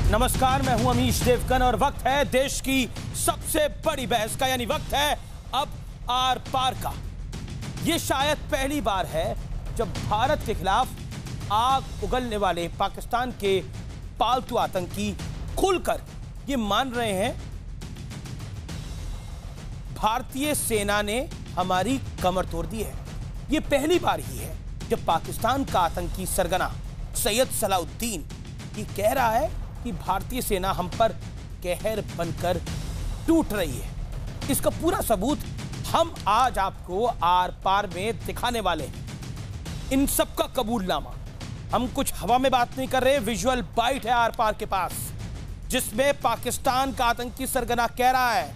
नमस्कार, मैं हूं अमीश देवगन और वक्त है देश की सबसे बड़ी बहस का, यानी वक्त है अब आर पार का। यह शायद पहली बार है जब भारत के खिलाफ आग उगलने वाले पाकिस्तान के पालतू आतंकी खुलकर ये मान रहे हैं भारतीय सेना ने हमारी कमर तोड़ दी है। यह पहली बार ही है जब पाकिस्तान का आतंकी सरगना सैयद सलाउद्दीन ये कह रहा है कि भारतीय सेना हम पर कहर बनकर टूट रही है। इसका पूरा सबूत हम आज आपको आर पार में दिखाने वाले हैं। इन सब का कबूलनामा, हम कुछ हवा में बात नहीं कर रहे, विजुअल बाइट है आर पार के पास, जिसमें पाकिस्तान का आतंकी सरगना कह रहा है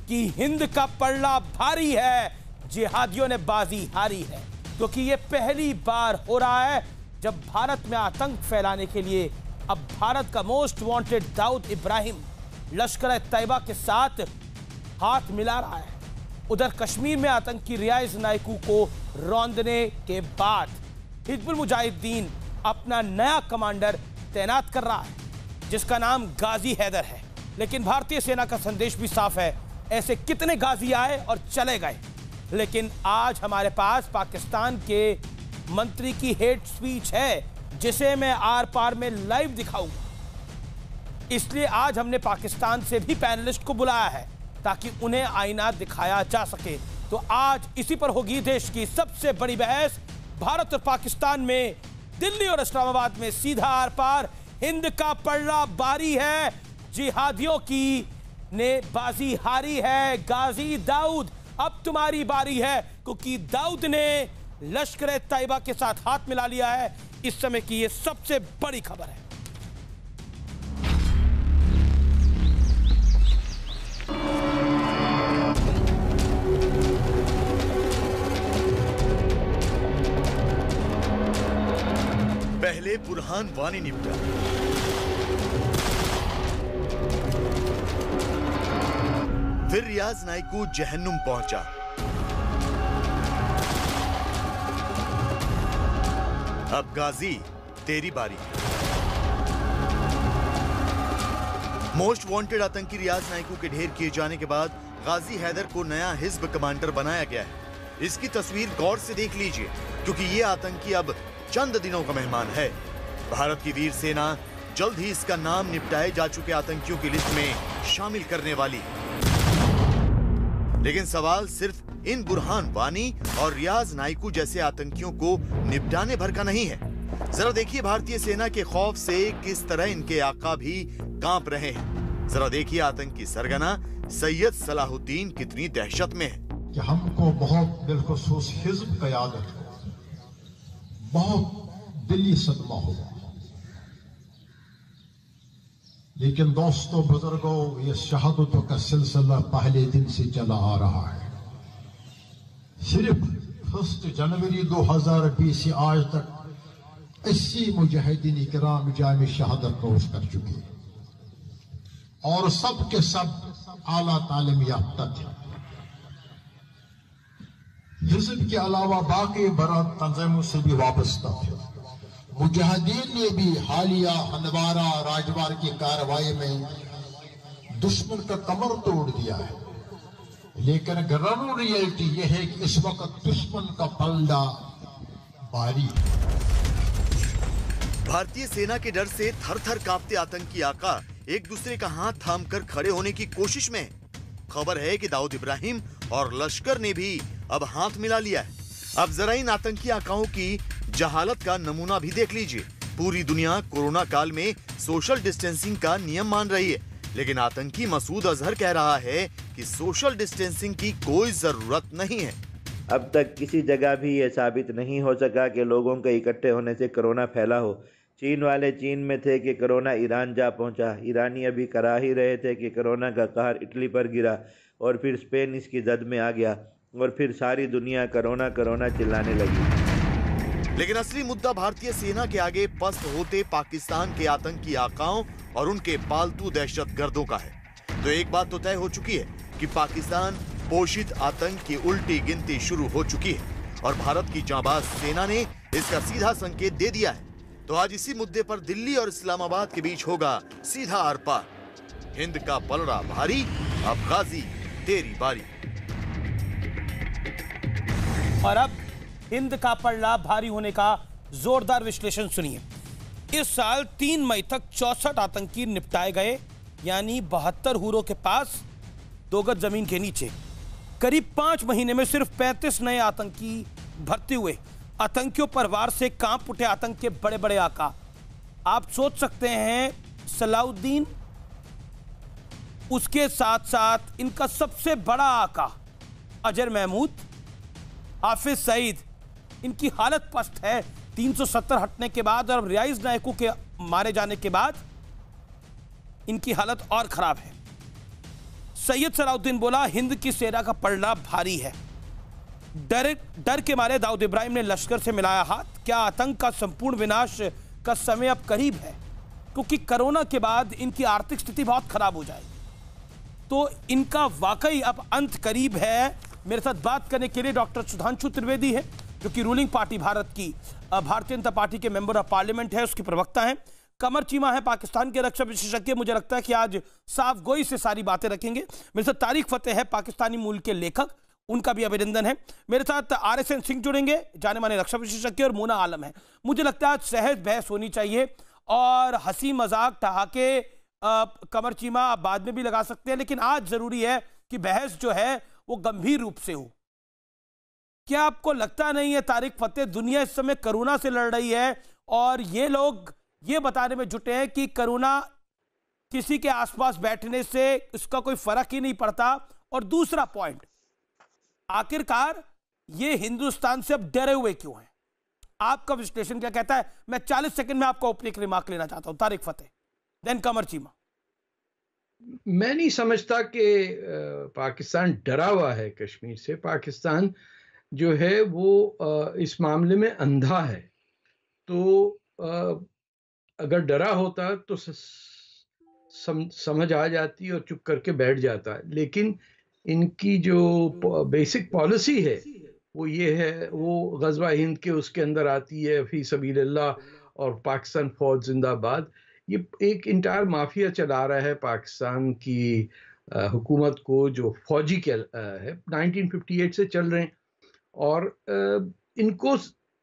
कि हिंद का पलड़ा भारी है, जिहादियों ने बाजी हारी है। क्योंकि यह पहली बार हो रहा है जब भारत में आतंक फैलाने के लिए अब भारत का मोस्ट वांटेड दाऊद इब्राहिम लश्कर-ए-तैयबा के साथ हाथ मिला रहा है। उधर कश्मीर में आतंकी रियाज नायकू को रौंदने के बाद हिजबुल मुजाहिदीन अपना नया कमांडर तैनात कर रहा है, जिसका नाम गाजी हैदर है। लेकिन भारतीय सेना का संदेश भी साफ है, ऐसे कितने गाजी आए और चले गए। लेकिन आज हमारे पास पाकिस्तान के मंत्री की हेट स्पीच है, जिसे मैं आर पार में लाइव दिखाऊंगा। इसलिए आज हमने पाकिस्तान से भी पैनलिस्ट को बुलाया है ताकि उन्हें आईना दिखाया जा सके। तो आज इसी पर होगी देश की सबसे बड़ी बहस। भारत और पाकिस्तान में, दिल्ली और इस्लामाबाद में सीधा आर पार। हिंद का पलड़ा भारी है, जिहादियों की ने बाजी हारी है। गाजी दाऊद, अब तुम्हारी बारी है, क्योंकि दाऊद ने लश्कर-ए-तैयबा के साथ हाथ मिला लिया है। इस समय की यह सबसे बड़ी खबर है। पहले बुरहान वानी निपटा, फिर रियाज नायकू जहन्नुम पहुंचा। अब गाजी तेरी बारी। मोस्ट वांटेड आतंकी रियाज नायकू के ढेर किए जाने के बाद गाजी हैदर को नया हिज्ब कमांडर बनाया गया है। इसकी तस्वीर गौर से देख लीजिए, क्योंकि ये आतंकी अब चंद दिनों का मेहमान है। भारत की वीर सेना जल्द ही इसका नाम निपटाए जा चुके आतंकियों की लिस्ट में शामिल करने वाली। लेकिन सवाल सिर्फ इन बुरहान वानी और रियाज नायकू जैसे आतंकियों को निपटाने भर का नहीं है। जरा देखिए भारतीय सेना के खौफ से किस तरह इनके आका भी कांप रहे हैं। जरा देखिए आतंकी सरगना सैयद सलाहुद्दीन कितनी दहशत में है। कि हमको बहुत बिलखुसूस हिज्ब क़यादत को बहुत दिली सदमा हुआ। लेकिन दोस्तों बुजुर्गों, ये शहादतों का सिलसिला पहले दिन से चला आ रहा है। सिर्फ 1 जनवरी 2020 से आज तक 80 मुजाहिदीन इकराम जाम शहादत नोश कर चुके और सब के सब आला तालीम याफ्ता थे। हिज़्ब के अलावा बाकी बरात तंजीमों से भी वाबस्ता थे। मुजाहिदीन ने भी हालिया हंदवारा राजवार की कार्रवाई में दुश्मन का कमर तोड़ दिया है। लेकिन ग्राउंड रियलिटी यह है कि इस वक्त दुश्मन का पलड़ा भारी है। भारतीय सेना के डर से थर थर कांपते आतंकी आका एक दूसरे का हाथ थामकर खड़े होने की कोशिश में है। खबर है कि दाऊद इब्राहिम और लश्कर ने भी अब हाथ मिला लिया है। अब जरा इन आतंकी आकाओं की जहालत का नमूना भी देख लीजिए। पूरी दुनिया कोरोना काल में सोशल डिस्टेंसिंग का नियम मान रही है, लेकिन आतंकी मसूद अजहर कह रहा है कि सोशल डिस्टेंसिंग की कोई जरूरत नहीं है। अब तक किसी जगह भी ये साबित नहीं हो सका कि लोगों के इकट्ठे होने से कोरोना फैला हो। चीन वाले चीन में थे कि कोरोना ईरान जा पहुंचा। ईरानी अभी करा ही रहे थे कि कोरोना का कहर इटली पर गिरा और फिर स्पेन इसकी जद में आ गया और फिर सारी दुनिया कोरोना कोरोना चिल्लाने लगी। लेकिन असली मुद्दा भारतीय सेना के आगे पस्त होते पाकिस्तान के आतंकी आकाओं और उनके पालतू दहशतगर्दों का है। तो एक बात तो तय हो चुकी है कि पाकिस्तान पोषित आतंक की उल्टी गिनती शुरू हो चुकी है और भारत की जांबाज सेना ने इसका सीधा संकेत दे दिया है। तो आज इसी मुद्दे पर दिल्ली और इस्लामाबाद के बीच होगा सीधा आर पार। हिंद का पलड़ा भारी, अब गाजी तेरी बारी। और अब हिंद का पलड़ा भारी होने का जोरदार विश्लेषण सुनिए। इस साल 3 मई तक 64 आतंकी निपटाए गए, यानी 72 हुरों के पास 2 गज जमीन के नीचे। करीब 5 महीने में सिर्फ 35 नए आतंकी भर्ती हुए। आतंकियों पर वार से कांप उठे आतंक के बड़े बड़े आका। आप सोच सकते हैं सलाउद्दीन, उसके साथ साथ इनका सबसे बड़ा आका अजहर महमूद, हाफिज सईद, इनकी हालत पस्त है 370 हटने के बाद, और रियाज नायकू के मारे जाने के बाद इनकी हालत और खराब है। सैयद सलाउद्दीन बोला, हिंद की सेना का पलड़ा भारी है। डर के मारे दाऊद इब्राहिम ने लश्कर से मिलाया हाथ। क्या आतंक का संपूर्ण विनाश का समय अब करीब है? क्योंकि कोरोना के बाद इनकी आर्थिक स्थिति बहुत खराब हो जाएगी, तो इनका वाकई अब अंत करीब है। मेरे साथ बात करने के लिए डॉक्टर सुधांशु त्रिवेदी है, जो कि रूलिंग पार्टी भारत की भारतीय जनता पार्टी के मेंबर ऑफ पार्लियामेंट है, उसकी प्रवक्ता हैं। कमर चीमा है पाकिस्तान के रक्षा विशेषज्ञ। मुझे लगता है कि आज साफ गोई से सारी बातें रखेंगे। मेरे साथ तारिक फतेह है, पाकिस्तानी मूल के लेखक, उनका भी अभिनंदन है। मेरे साथ RSN सिंह जुड़ेंगे, जाने माने रक्षा विशेषज्ञ, और मोना आलम है। मुझे लगता है आज सहज बहस होनी चाहिए, और हंसी मजाक ठहाके कमर चीमा आप बाद में भी लगा सकते हैं, लेकिन आज जरूरी है कि बहस जो है वो गंभीर रूप से हो। क्या आपको लगता नहीं है तारिक फतेह, दुनिया इस समय कोरोना से लड़ रही है और ये लोग ये बताने में जुटे हैं कि कोरोना किसी के आसपास बैठने से इसका कोई फर्क ही नहीं पड़ता? और दूसरा पॉइंट, आखिरकार ये हिंदुस्तान से अब डरे हुए क्यों हैं? आपका विश्लेषण क्या कहता है? मैं 40 सेकंड में आपका ओपनिंग रिमार्क लेना चाहता हूं। तारिक फतेह, देन कमर चीमा। मैं नहीं समझता कि पाकिस्तान डरा हुआ है कश्मीर से। पाकिस्तान जो है वो इस मामले में अंधा है। तो अगर डरा होता तो समझ आ जाती और चुप करके बैठ जाता। लेकिन इनकी जो बेसिक पॉलिसी है वो ये है, वो गज़वा हिंद के उसके अंदर आती है, फी सबीलिल्लाह और पाकिस्तान फौज जिंदाबाद। ये एक इंटायर माफिया चला रहा है पाकिस्तान की हुकूमत को, जो फौजी के है 1958 से चल रहे हैं। और इनको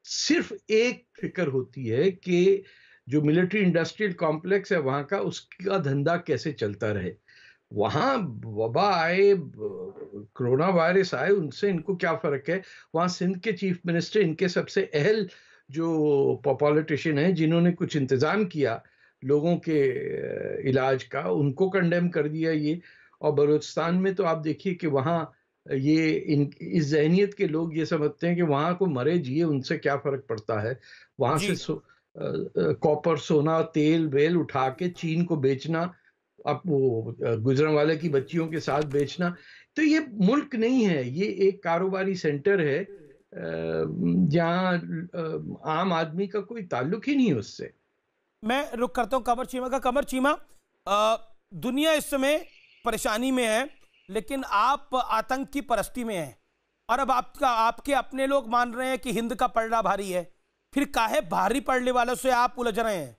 सिर्फ एक फिक्र होती है कि जो मिलिट्री इंडस्ट्रियल कॉम्प्लेक्स है वहाँ का, उसका धंधा कैसे चलता रहे। वहाँ वबा आए, कोरोना वायरस आए, उनसे इनको क्या फ़र्क है। वहाँ सिंध के चीफ मिनिस्टर, इनके सबसे अहल जो पॉलिटिशियन हैं जिन्होंने कुछ इंतज़ाम किया लोगों के इलाज का, उनको कंडेम कर दिया ये। और बलूचिस्तान में तो आप देखिए कि वहाँ ये इस ज़हनियत के लोग ये समझते हैं कि वहाँ को मरे जिए उनसे क्या फ़र्क पड़ता है। वहाँ से कॉपर, सोना, तेल वेल उठा के चीन को बेचना, अब वो गुजरांवाले की बच्चियों के साथ बेचना। तो ये मुल्क नहीं है, ये एक कारोबारी सेंटर है जहाँ आम आदमी का कोई ताल्लुक ही नहीं है उससे। मैं रुक करता हूं कमर चीमा का। कमर चीमा, दुनिया इस समय परेशानी में है, लेकिन आप आतंक की परस्ती में हैं, और अब आपके अपने लोग मान रहे हैं कि हिंद का पलड़ा भारी है। फिर काहे भारी पड़ने वालों से आप उलझ रहे हैं?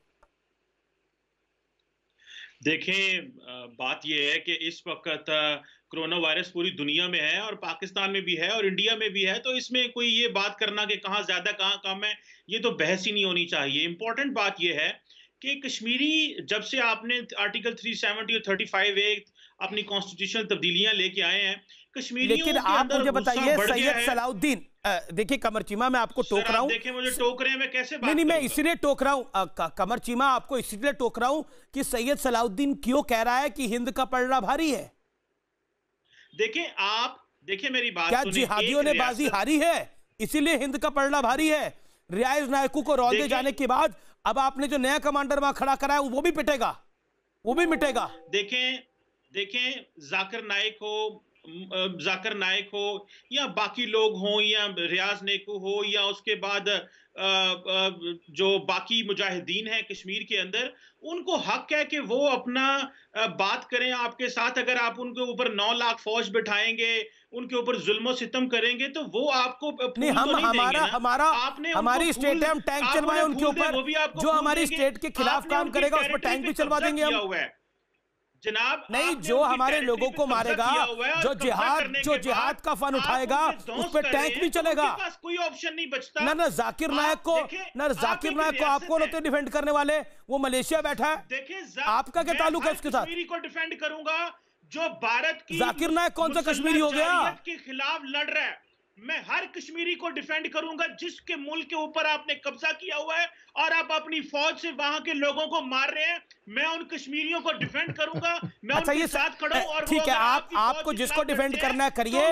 देखें, बात यह है कि इस वक्त कोरोना वायरस पूरी दुनिया में है, और पाकिस्तान में भी है और इंडिया में भी है। तो इसमें कोई ये बात करना कि कहाँ ज्यादा कहाँ कम है, ये तो बहस ही नहीं होनी चाहिए। इंपॉर्टेंट बात यह है कि कश्मीरी, जब से आपने आर्टिकल 370 और 35A अपनी कॉन्स्टिट्यूशनल तब्दीलियां लेके आए हैं, कश्मीरियों लेकिन आप मुझे बताइए, सैयद सलाउद्दीन, देखिए कमर चीमा, मैं आपको टोक रहा हूं। देखिए मुझे टोक रहे हैं, मैं कैसे बात नहीं, मैं इसलिए टोक रहा हूं कमर चीमा, आपको इसलिए टोक रहा हूं कि सैयद सलाउद्दीन क्यों कह रहा है कि हिंद का पलड़ा भारी है। देखिए मेरी बात, क्या जिहादियों ने बाजी हारी है इसीलिए हिंद का पलड़ा भारी है? रियाज नायकू को रौंदे जाने के बाद अब आपने जो नया कमांडर वहां खड़ा करा है वो भी पिटेगा, वो भी मिटेगा। देखें जाकिर नाइक हो, जाकिर नाइक हो या बाकी लोग हों या रियाज नेकू हो या उसके बाद जो बाकी मुजाहिदीन हैं कश्मीर के अंदर, उनको हक है कि वो अपना बात करें आपके साथ। अगर आप उनके ऊपर 9 लाख फौज बिठाएंगे, उनके ऊपर जुल्म सितम करेंगे, तो वो आपको नहीं, हम हमारी स्टेट है, हम टैंक चलवाएं उनके ऊपर, जो हमारी स्टेट के खिलाफ काम करेगा उस पर टैंक भी चलवा देंगे हम। जनाब नहीं, जो हमारे लोगों को मारेगा, जो जिहाद का फन उठाएगा, उस पर टैंक भी चलेगा। कोई ऑप्शन नहीं बचता। ना जाकिर नायक को आप कौन होते डिफेंड करने वाले? वो मलेशिया बैठा है, देखिए आपका क्या ताल्लुक है उसके साथ? कश्मीरी को डिफेंड करूंगा जो भारत की जाकिर नायक कौन सा कश्मीरी हो गया के खिलाफ लड़ रहा है। मैं हर कश्मीरी को डिफेंड करूंगा जिसके मुल्क के ऊपर आपने कब्जा किया हुआ है और आप अपनी फौज से वहां के लोगों को मार रहे हैं। मैं उन कश्मीरियों को डिफेंड करूंगा, मैं उनके साथ खड़ा हूं। और ठीक है, आपको जिसको डिफेंड करना है करिए,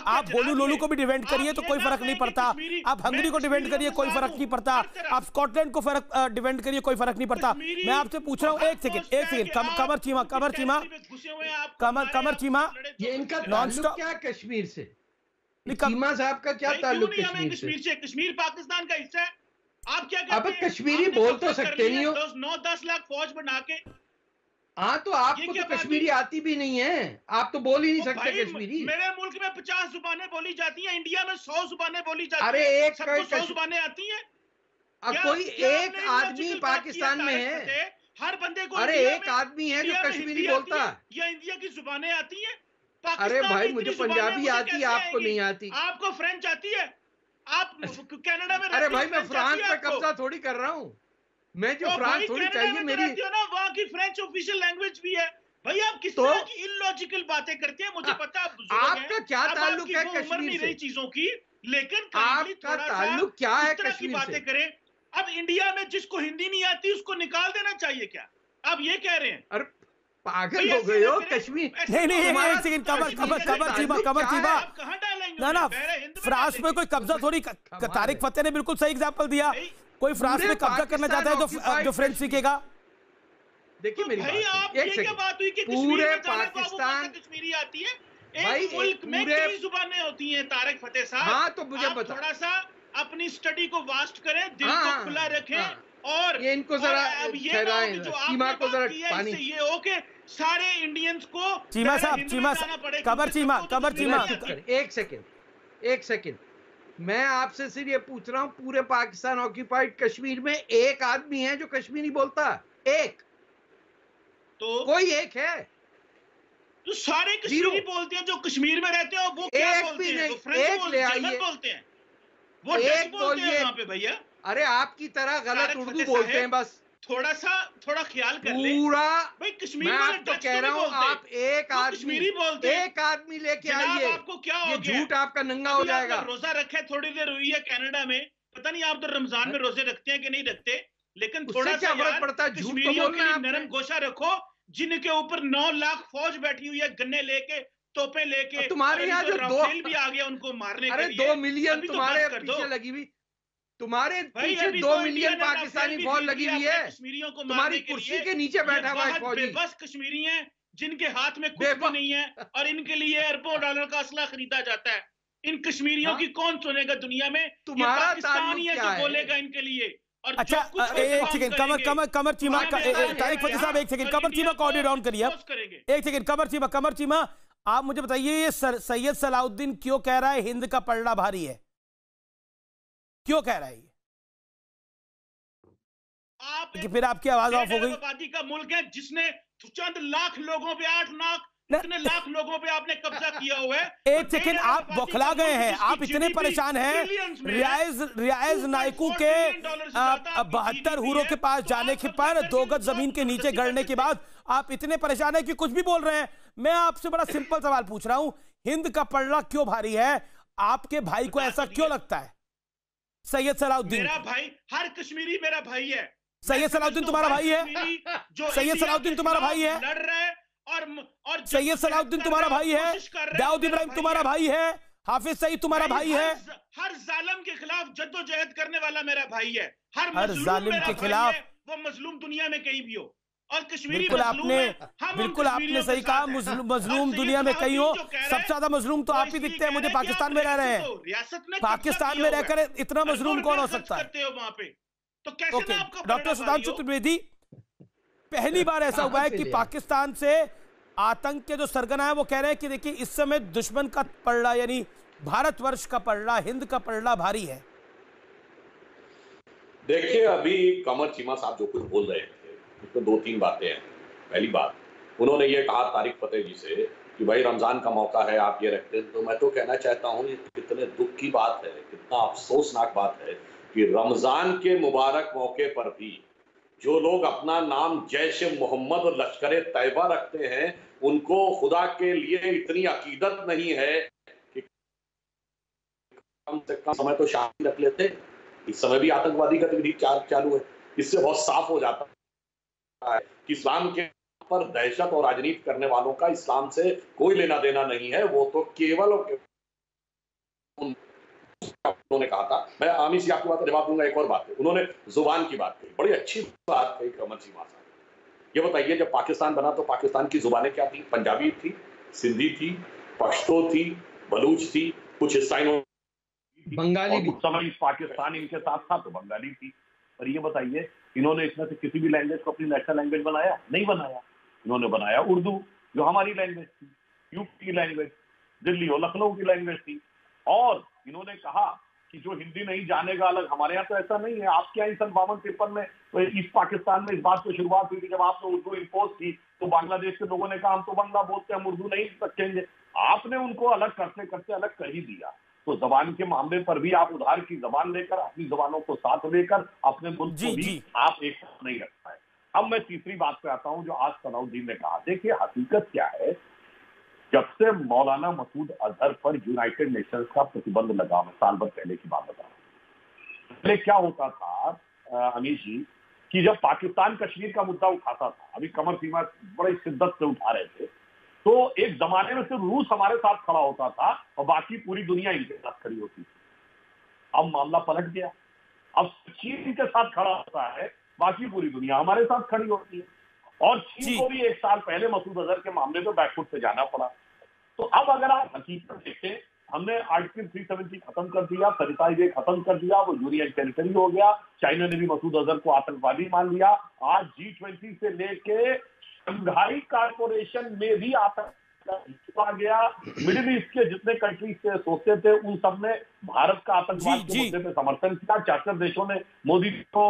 आप बोलू लोलू को भी डिफेंड करिए तो कोई फर्क नहीं पड़ता, आप हंगरी को डिफेंड करिए कोई फर्क नहीं पड़ता, आप स्कॉटलैंड को डिफेंड करिए कोई फर्क नहीं पड़ता। मैं आपसे पूछ रहा हूँ, एक सेकंड कमर चीमा, ये इनका ताल्लुक क्या कश्मीर से? चीमा साहब का क्या ताल्लुक कश्मीर से? कश्मीर पाकिस्तान का हिस्सा है। आप क्या अब कश्मीरी बोल तो सकते नहीं हो, 9-10 लाख फौज बना के। हाँ, तो आपको तो कश्मीरी आती भी नहीं है, आप तो बोल ही नहीं सकते कश्मीरी। मेरे मुल्क में 50 जुबानें बोली जाती हैं, इंडिया में 100 जुबानें बोली जाती हैं। अरे एक 100 जुबानें आती हैं। कोई एक आदमी पाकिस्तान में है, हर बंदे को? अरे एक आदमी है जो कश्मीरी बोलता है या इंडिया की जुबानें आती हैं? अरे भाई, मुझे पंजाबी आती है, आपको नहीं आती। आपको फ्रेंच आती है? आप कनाडा में? अरे भाई, मैं फ्रांस पे कब्जा थोड़ी कर रहा हूँ, मैं जो फ्रांस थोड़ी चाहिए मेरी ना, वहाँ की फ्रेंच ऑफिशियल लैंग्वेज भी है। भाई आप किस तरह की इलॉजिकल बातें करते हैं, मुझे पता है। आपका क्या ताल्लुक है कश्मीर से? चीजों की, लेकिन आपका ताल्लुक क्या है कश्मीर से? बातें करें। अब इंडिया में जिसको हिंदी नहीं आती उसको निकाल देना चाहिए क्या? आप ये कह रहे हैं? अरे पागल हो गए हो कश्मीर? नहीं, एक सेकंड, कमर चीमा, ना फ्रांस में कोई कब्जा थोड़ी। तारिक फतेह ने बिल्कुल सही एग्जांपल दिया, कोई फ्रांस में कब्जा करना चाहता है जो फ्रेंच सीखेगा। देखिए मेरी बात, एक सेकंड, पूरे पाकिस्तान कश्मीरी आती है, एक मुल्क में कई जुबानें होती हैं तारिक फतेह साहब। हाँ, तो मुझे बता, थोड़ा सा अपनी स्टडी को वास्ट करें, दिल को खुला रखें। और ये इनको जरा ठहराएं, चीमा को जरा पानी। ये हो के सारे इंडियंस को चीमा साहब, कबर चीमा, एक सेकंड, मैं आपसे सिर्फ ये पूछ रहा हूँ, पूरे पाकिस्तान ऑक्यूपाइड कश्मीर में एक आदमी है जो कश्मीरी बोलता है? एक? तो कोई एक है? तो सारे कश्मीरी बोलते हैं जो कश्मीर में रहते हैं। वो क्या बोलते हैं? एक ले आइए, बोलते हैं वो, एक बोलिए वहाँ पे भैया। अरे आपकी तरह गलत उर्दू बोलते हैं, बस थोड़ा ख्याल कर ले पूरा। भाई कश्मीर मैं तो कह रहा हूँ, आप एक आदमी लेके आइए, आपको क्या हो ये झूठ आपका नंगा हो जाएगा। रोजा रखे थोड़ी देर हुई है कनाडा में, पता नहीं आप तो रमजान में रोजे रखते हैं कि नहीं रखते, लेकिन थोड़ा सा फर्क पड़ता है। कश्मीरियों के लिए नरम गोशा रखो, जिनके ऊपर 9 लाख फौज बैठी हुई है, गन्ने लेके, तोपे लेके। तुम्हारे यहाँ जो 2 भी आ गया उनको मारने के लिए। 2 मिलियन तुम्हारे पीछे लगी हुई, तुम्हारे पीछे 2 मिलियन पाकिस्तानी फौज लगी हुई है, कश्मीरियों को तुम्हारी कुर्सी के नीचे बैठा हुआ है फौजी। बस कश्मीरी हैं जिनके हाथ में कुछ भी नहीं है और इनके लिए अरबों डॉलर का असला खरीदा जाता है। इन कश्मीरियों की कौन सुनेगा दुनिया में? तुम्हारा पाकिस्तान है जो बोलेगा इनके लिए। और अच्छा, एक सेकंड, कमर चीमा, तारिक फतेह साहब, एक सेकंड, कमर चीमा को ऑडियो डाउन करिए। एक सेकंड, कमर चीमा, आप मुझे बताइए, ये सैयद सलाउद्दीन क्यों कह रहा है हिंद का पलड़ा भारी है? क्यों कह रहा है ये? कि फिर आपकी आवाज ऑफ हो गई। आबादी का मुल्क है जिसने चंद लाख लोगों पे 8 लाख इतने लाख लोगों पे आपने कब्जा किया हुआ है। एक सेकंड, आप बौखला गए हैं, आप इतने परेशान हैं। रियाज नाइकू के 72 हुरों के पास जाने के पर 2 गज जमीन के नीचे गड़ने के बाद आप इतने परेशान हैं कि कुछ भी बोल रहे हैं। मैं आपसे बड़ा सिंपल सवाल पूछ रहा हूं, हिंद का पलड़ा क्यों भारी है? आपके भाई को ऐसा क्यों लगता है? सैयद सलाउद्दीन, मेरा भाई, हर कश्मीरी मेरा भाई है। सैयद सलाउद्दीन तुम्हारा भाई है? सैयद सलाउद्दीन तुम्हारा भाई है? लड़ रहा है और सैयद सलाउद्दीन तुम्हारा भाई है? दाऊद इब्राहिम तुम्हारा भाई है? हाफिज सईद तुम्हारा भाई है? हर जालिम के खिलाफ जद्दोजहद करने वाला मेरा भाई है। हर जालिम के खिलाफ, वो मजलूम दुनिया में कहीं भी हो। और कश्मीरी बिल्कुल आपने सही कहा। मजलूम दुनिया में कहीं हो, सबसे ज्यादा मजलूम तो आप ही दिखते हैं मुझे। पाकिस्तान में रह रहे हैं, रियासत में पाकिस्तान में रहकर इतना मजलूम कौन हो सकता है? वहां पे तो कैसे डॉक्टर सुधांशु त्रिवेदी, पहली बार ऐसा हुआ है कि पाकिस्तान से आतंक के जो सरगना है वो कह रहे हैं कि देखिए इस समय दुश्मन का पलड़ा यानी भारतवर्ष का पलड़ा, हिंद का पलड़ा भारी है। देखिए अभी कमर चीमा साहब जो कुछ बोल रहे थे तो दो तीन बातें हैं। पहली बात, उन्होंने ये कहा तारिक फतेह जी से कि भाई रमजान का मौका है आप ये रखते हैं, तो मैं तो कहना चाहता हूँ ये कितने दुख की बात है, कितना अफसोसनाक बात है कि रमजान के मुबारक मौके पर भी जो लोग अपना नाम जैश मोहम्मद और लश्कर तैयबा रखते हैं उनको खुदा के लिए इतनी अकीदत नहीं है कि कम से कम समय तो शांति रख लेते। इस समय भी आतंकवादी गतिविधि चालू है। इससे बहुत साफ हो जाता है कि इस्लाम के पर दहशत और राजनीति करने वालों का इस्लाम से कोई लेना देना नहीं है। वो तो केवल उन्होंने कहा था, मैं आमिर जी आपकी बात का जवाब दूंगा। एक और बात है, उन्होंने जुबान की बात कही, बड़ी अच्छी बात कही कमर चीमा साहब। ये बताइए जब पाकिस्तान बना तो पाकिस्तान की जुबानें क्या थी? पंजाबी थी, सिंधी थी, पश्तो थी, बलूच थी, कुछ ईसाई बंगाली भी। समय पाकिस्तान इनके साथ था तो बंगाली थी। और ये बताइए इन्होंने इसमें से किसी भी लैंग्वेज को अपनी नेशनल लैंग्वेज बनाया? नहीं बनाया। इन्होंने बनाया उर्दू, जो हमारी लैंग्वेज थी, यूपी की लैंग्वेज, दिल्ली और लखनऊ की लैंग्वेज थी। और इन्होंने कहा कि जो हिंदी नहीं जानेगा अलग। हमारे यहाँ तो ऐसा नहीं है। आपके यहाँ 52-53 में तो ईस्ट पाकिस्तान में इस बात की शुरुआत हुई थी जब आपने उर्दू इम्पोज की तो बांग्लादेश के लोगों ने कहा हम तो बांग्ला बोलते हैं, हम उर्दू नहीं सकेंगे। आपने उनको अलग करते करते अलग कर ही दिया। तो जबान के मामले पर भी आप उधार की जबान लेकर, अपनी जबानों को साथ लेकर अपने मुल्क को भी आप एक साथ नहीं रख पाए। अब मैं तीसरी बात पे आता हूं जो आज सलाउद्दीन ने कहा। देखिए हकीकत क्या है, जब से मौलाना मसूद अजहर पर यूनाइटेड नेशंस का प्रतिबंध लगा, मैं साल भर पहले की बात बता रहा हूं। पहले क्या होता था अमीर जी कि जब पाकिस्तान कश्मीर का मुद्दा उठाता था, अभी कमर सीमा बड़ी शिद्दत से उठा रहे थे, तो एक जमाने में सिर्फ रूस हमारे साथ खड़ा होता था और बाकी पूरी दुनिया इनके साथ खड़ी होती थी। अब मामला पलट गया। अब चीन के साथ खड़ा होता है, बाकी पूरी दुनिया हमारे साथ खड़ी होती है। और चीन को भी एक साल पहले मसूद अजहर के मामले में बैकफुट पे जाना पड़ा। तो अब अगर आप हकीकत देखें, हमने आर्टिकल 370 खत्म कर दिया, 35A खत्म कर दिया, वो यूनियन टेरिटरी हो गया। चाइना ने भी मसूद अजहर को आतंकवादी मान लिया। आज G20 से लेके शंघाई कॉर्पोरेशन में भी आतंक आ गया। मिडिल ईस्ट के जितने कंट्रीज से सोचते थे उन सब ने भारत का आतंकवाद के मुद्दे पे समर्थन किया। 4 देशों ने मोदी को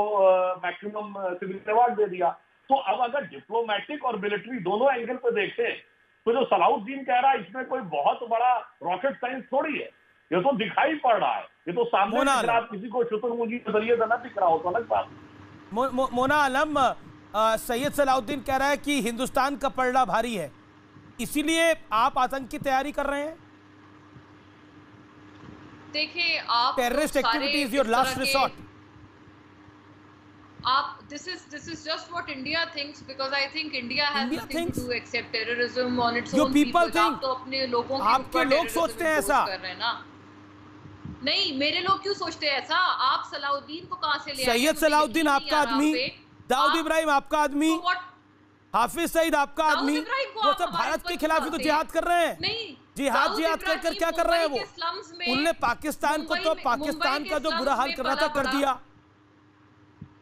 मैक्सिमम सिविल अवार्ड दे दिया। तो अब अगर डिप्लोमेटिक और मिलिट्री दोनों एंगल पे देखें तो जो सलाउद्दीन कह रहा है इसमें कोई बहुत बड़ा रॉकेट साइंस थोड़ी है। ये तो दिखाई पड़ रहा है, ये तो सामने दिख रहा है। किसी को शुतुरमुर्गी के जरिए से ना दिख रहा हो तो अलग बात। मोना आलम, सैयद सलाउद्दीन कह रहा है कि हिंदुस्तान का पलड़ा भारी है, इसीलिए आप आतंक की तैयारी कर रहे हैं। देखिए आप terrorist activity is your last resort. This is just what India thinks, because I think India has nothing to do except terrorism on its own people. आप तो अपने लोगों के आपके लोग सोचते हैं ऐसा कर रहे हैं ना। नहीं, मेरे लोग क्यों सोचते हैं ऐसा? आप सलाउद्दीन को कहां से ले आए? सैयद सलाउद्दीन आपका आदमी, दाऊद इब्राहिम आपका आदमी, हाफिज सईद आपका आदमी, वो सब भारत के खिलाफ ही तो जिहाद कर रहे हैं। नहीं, जिहाद कर क्या कर रहे हैं वो? उनने पाकिस्तान को तो पाकिस्तान का जो बुरा हाल कर रहा था कर दिया।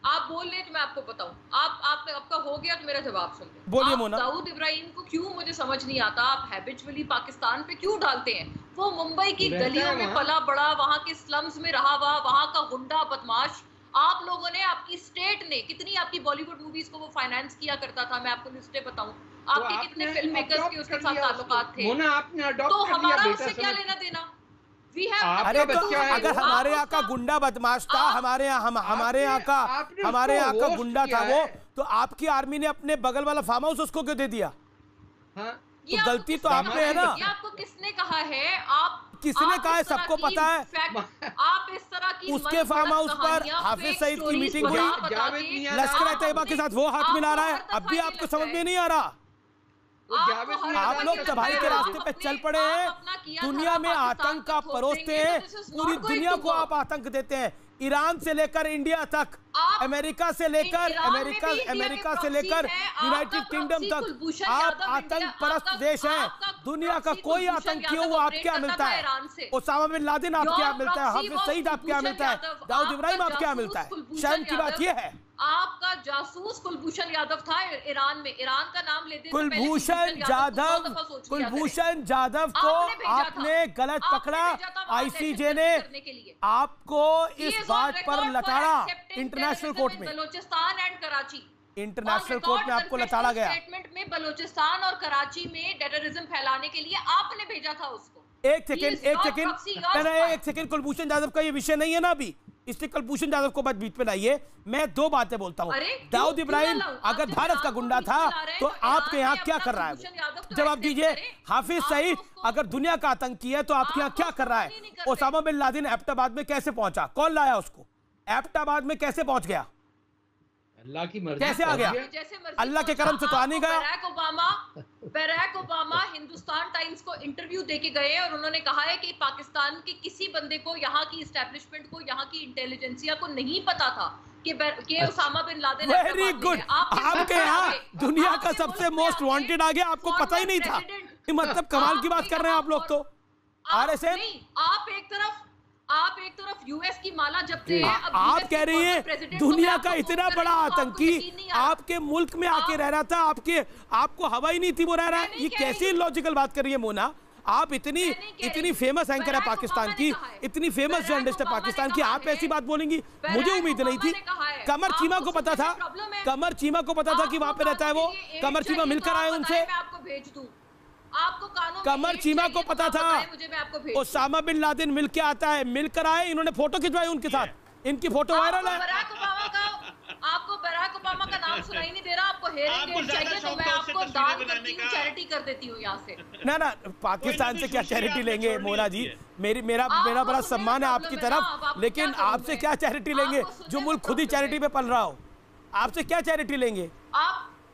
आप बोल रहे तो मैं आपको बताऊं। आपका हो गया तो मेरा जवाब सुन ले। बोलिए मोना। दाऊद इब्राहिम को क्यों मुझे समझ नहीं आता, आप हैबिचुअली पाकिस्तान पे क्यों डालते हैं? वो मुंबई की गलियों में पला बड़ा, वहां के स्लम्स में रहा हुआ, वहां का गुंडा बदमाश। आप लोगों ने, आपकी स्टेट ने कितनी आपकी बॉलीवुड मूवीज को वो फाइनेंस किया करता था, मैं आपको लिस्टें बताऊं। आपके कितने फिल्म मेकर्स के उसके साथ ताल्लुकात थे। तो हमारा उससे क्या लेना देना? अरे तो अगर हमारे यहाँ का गुंडा बदमाश था, हमारे यहाँ का गुंडा था वो, तो आपकी आर्मी ने अपने बगल वाला फार्म हाउस उसको क्यों दे दिया? तो गलती तो आप पे है ना। ये आपको किसने कहा है? किसने कहा है? सबको पता है। आप इस तरह की उसके फार्म हाउस पर हाफिज सईद की मीटिंग हुई, लश्कर तैयबा के साथ वो हाथ मिला रहा है। अब भी आपको समझ में नहीं आ रहा? आप लोग तबाही के रास्ते पे चल पड़े हैं। दुनिया में आतंक आप परोसते हैं, पूरी दुनिया को आप आतंक देते हैं। ईरान से लेकर इंडिया तक, अमेरिका से लेकर यूनाइटेड किंगडम तक आप आतंक परस्त देश हैं। दुनिया का कोई आतंकी हो वो आपके यहाँ मिलता है। ओसामा बिन लादेन आपके यहाँ मिलता है, हाफिज सईद आपके यहाँ मिलता है, दाऊद इब्राहिम आपके यहाँ मिलता है। शर्म की बात यह है आपका जासूस कुलभूषण यादव था ईरान में। ईरान का नाम लेते कुलभूषण जाधव को आपने गलत पकड़ा। आईसीजे ने आपको इस बात पर लताड़ा इंटरनेशनल कोर्ट में, Balochistan and Karachi international court में आपको लताड़ा गया। स्टेटमेंट में बलोचिस्तान और कराची में टेररिज्म फैलाने के लिए आपने भेजा था उसको। एक सेकंड कुलभूषण जाधव का ये विषय नहीं है ना अभी, इसलिए कुलभूषण जाधव को बीच में लाइए। मैं दो बातें बोलता हूँ। दाऊद इब्राहिम अगर भारत का गुंडा था तो आपके यहाँ क्या कर रहा है वो जवाब दीजिए। हाफिज सईद अगर दुनिया का आतंकी है तो आपके यहाँ क्या कर रहा है? ओसामा बिन लादेन एबटाबाद में कैसे पहुंचा? कौन लाया उसको? एबटाबाद में कैसे पहुंच गया? अल्लाह की मर्जी कैसे आ गया? अल्लाह के करम से तो आ नहीं गया। बराक ओबामा हिंदुस्तान टाइम्स को इंटरव्यू देके गए और उन्होंने कहा है कि पाकिस्तान के किसी बंदे को, यहाँ की इस्टेब्लिशमेंट को, यहाँ की इंटेलिजेंसिया को नहीं पता था कि Osama bin Laden. Very good. आपके यहाँ दुनिया का सबसे मोस्ट वांटेड आ गया, आपको पता ही नहीं था। मतलब कमाल की बात कर रहे हैं आप लोग तो। आरएसएन आप एक तरफ यूएस की माला जपते हैं, आप कह रही हैं दुनिया का इतना बड़ा आतंकी आपके मुल्क में आके रह रहा था, आपको हवा ही नहीं थी वो रह रहा है। ये कैसी लॉजिकल बात कर रही है मोना? आप इतनी फेमस एंकर है पाकिस्तान की, इतनी फेमस जर्नलिस्ट है पाकिस्तान की, आप ऐसी बात बोलेंगी? मुझे उम्मीद नहीं थी। कमर चीमा को पता था, कमर चीमा को पता था कि वहां पे रहता है वो। कमर चीमा मिलकर आए उनसे, आपको भेज दूं। आपको कानून कमर चीमा को पता था ओसामा बिन लादेन मिलके आता है, मिलकर आए, इन्होंने फोटो खिंचवाई उनके साथ, इनकी फोटो वायरल है। आपको बराक ओबामा का नाम सुनाई नहीं दे रहा, आपको हेयरिंग एड चाहिए तो मैं आपको दान करती हूं, चैरिटी कर देती हूं यहाँ से। ना पाकिस्तान से क्या चैरिटी लेंगे मोना जी? मेरा बड़ा सम्मान है आपकी तरफ, लेकिन आपसे क्या चैरिटी लेंगे जो मुल्क खुद ही चैरिटी पे पल रहा हो? आपसे क्या चैरिटी लेंगे?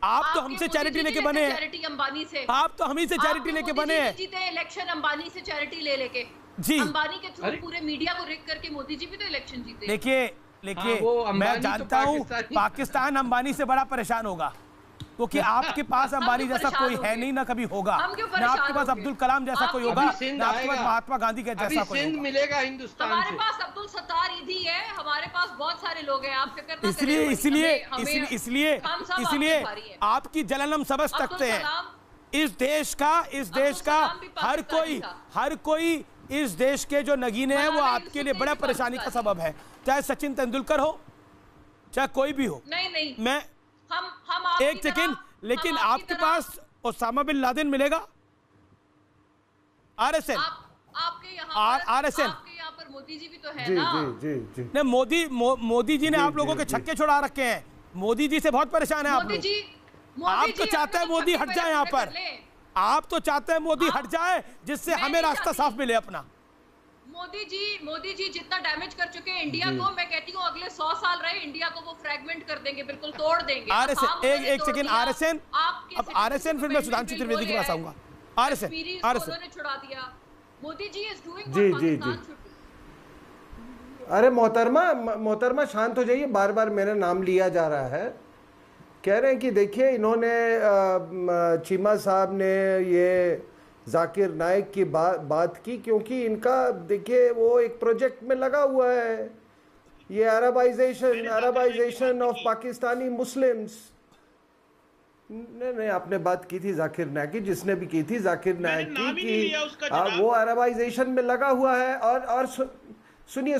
आप तो हमसे चैरिटी लेके बने हैं। चैरिटी अंबानी से, आप तो हम ही से चैरिटी लेके बने हैं। जीते इलेक्शन अंबानी से चैरिटी लेके जी, अंबानी के थ्रू पूरे मीडिया को रिग करके मोदी जी भी तो इलेक्शन जीते। देखिए मैं जानता हूँ पाकिस्तान अंबानी से बड़ा परेशान होगा, क्योंकि आपके पास अंबानी जैसा कोई है नहीं, ना कभी होगा। ना आपके पास अब्दुल कलाम जैसा कोई होगा, ना आपके पास महात्मा गांधी के जैसा कोई होगा। मिलेगा हिंदुस्तान से। हमारे पास अब्दुल सत्तार ईदी है, हमारे पास बहुत सारे लोग हैं, आप फिक्र ना करें। इसलिए आपकी जलन हम समझ सकते हैं। इस देश का हर कोई इस देश के जो नगीने हैं वो आपके लिए बड़ा परेशानी का सबब है, चाहे सचिन तेंदुलकर हो, चाहे कोई भी हो। नहीं मैं हम एक सेकेंड, लेकिन आपके पास ओसामा बिन लादेन मिलेगा? आरएसएन आपके यहाँ पर मोदी जी भी तो है ना? जी। नहीं, मोदी जी ने आप लोगों के छक्के छुड़ा रखे हैं। मोदी जी से बहुत परेशान है आप लोग। आप तो चाहते हैं मोदी हट जाए यहाँ पर, आप तो चाहते हैं मोदी हट जाए जिससे हमें रास्ता साफ मिले अपना। मोदी जी जितना डैमेज कर चुके हैं इंडिया को, मैं कहती हूँ अगले 100 साल रहे इंडिया को वो फ्रैगमेंट कर देंगे, बिल्कुल तोड़ देंगे। एक सेकंड, आरएसएन फिर मैं सुधांशु त्रिवेदी के पास आऊंगा। आरएसएन छुड़ा दिया। मोदी जी इज डूइंग जी। अरे मोहतरमा शांत हो जाइए, बार बार मेरा नाम लिया जा रहा है। कह रहे हैं कि देखिए इन्होंने चीमा साहब ने ये जाकिर नाइक की बात की, क्योंकि इनका देखिए वो एक प्रोजेक्ट में लगा हुआ है, ये अरबाइजेशन ऑफ पाकिस्तानी मुस्लिम्स। नहीं, आपने बात की थी जाकिर नाइक की, जिसने भी की थी जाकिर नाइक की, वो अरबाइजेशन में लगा हुआ है। और सुनिए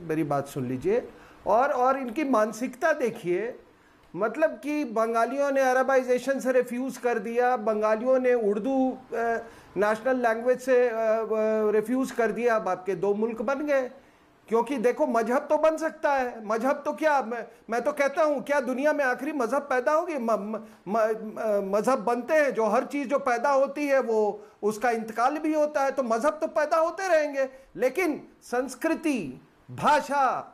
मेरी बात सुन लीजिए। और इनकी मानसिकता देखिए, मतलब कि बंगालियों ने अरबाइजेशन से रिफ्यूज़ कर दिया, बंगालियों ने उर्दू नेशनल लैंग्वेज से रिफ्यूज़ कर दिया। अब आपके दो मुल्क बन गए, क्योंकि देखो मजहब तो बन सकता है, मजहब तो क्या, मैं तो कहता हूँ क्या दुनिया में आखिरी मजहब पैदा होगी? मजहब बनते हैं, जो हर चीज़ जो पैदा होती है वो उसका इंतकाल भी होता है, तो मजहब तो पैदा होते रहेंगे, लेकिन संस्कृति, भाषा,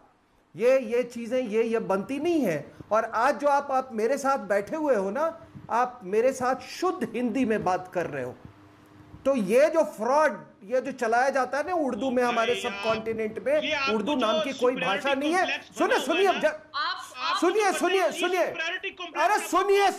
ये चीज़ें ये बनती नहीं है। और आज जो आप मेरे साथ बैठे हुए हो ना, आप मेरे साथ शुद्ध हिंदी में बात कर रहे हो, तो ये जो फ्रॉड ये जो चलाया जाता है ना उर्दू में, हमारे सब कॉन्टिनेंट में उर्दू नाम की कोई भाषा नहीं है। सुनिए सुनिए सुनिए सुनिए सुनिए, अरे सुनिए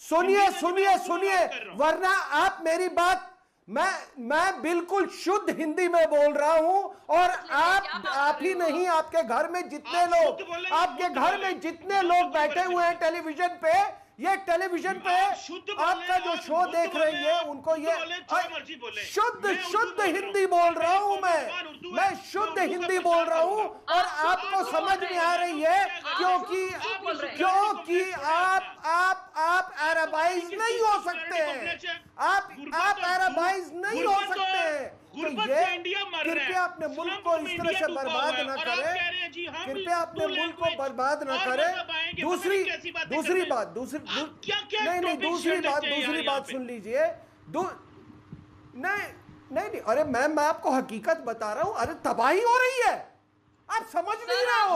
सुनिए सुनिए सुनिए, वरना आप मेरी बात, मैं बिल्कुल शुद्ध हिंदी में बोल रहा हूं, और आप ही नहीं, आपके घर में जितने लोग, आपके घर में जितने लोग बैठे हुए हैं टेलीविजन पे, ये टेलीविजन पे आपका जो शो देख रहे हैं, उनको ये शुद्ध हिंदी बोल रहा हूं, मैं शुद्ध हिंदी बोल रहा हूं, और आपको समझ में आ रही है क्योंकि आप अरबाइज नहीं हो सकते हैं, आप अरबाइज नहीं हो सकते हैं। तो ये कृपया अपने मुल्क को इस तरह से बर्बाद ना करें, कृपया अपने मुल्क को बर्बाद ना करें। दूसरी बात सुन लीजिए। नहीं, अरे मैं आपको हकीकत बता रहा हूं, अरे तबाही हो रही है, आप समझ नहीं रहे हो।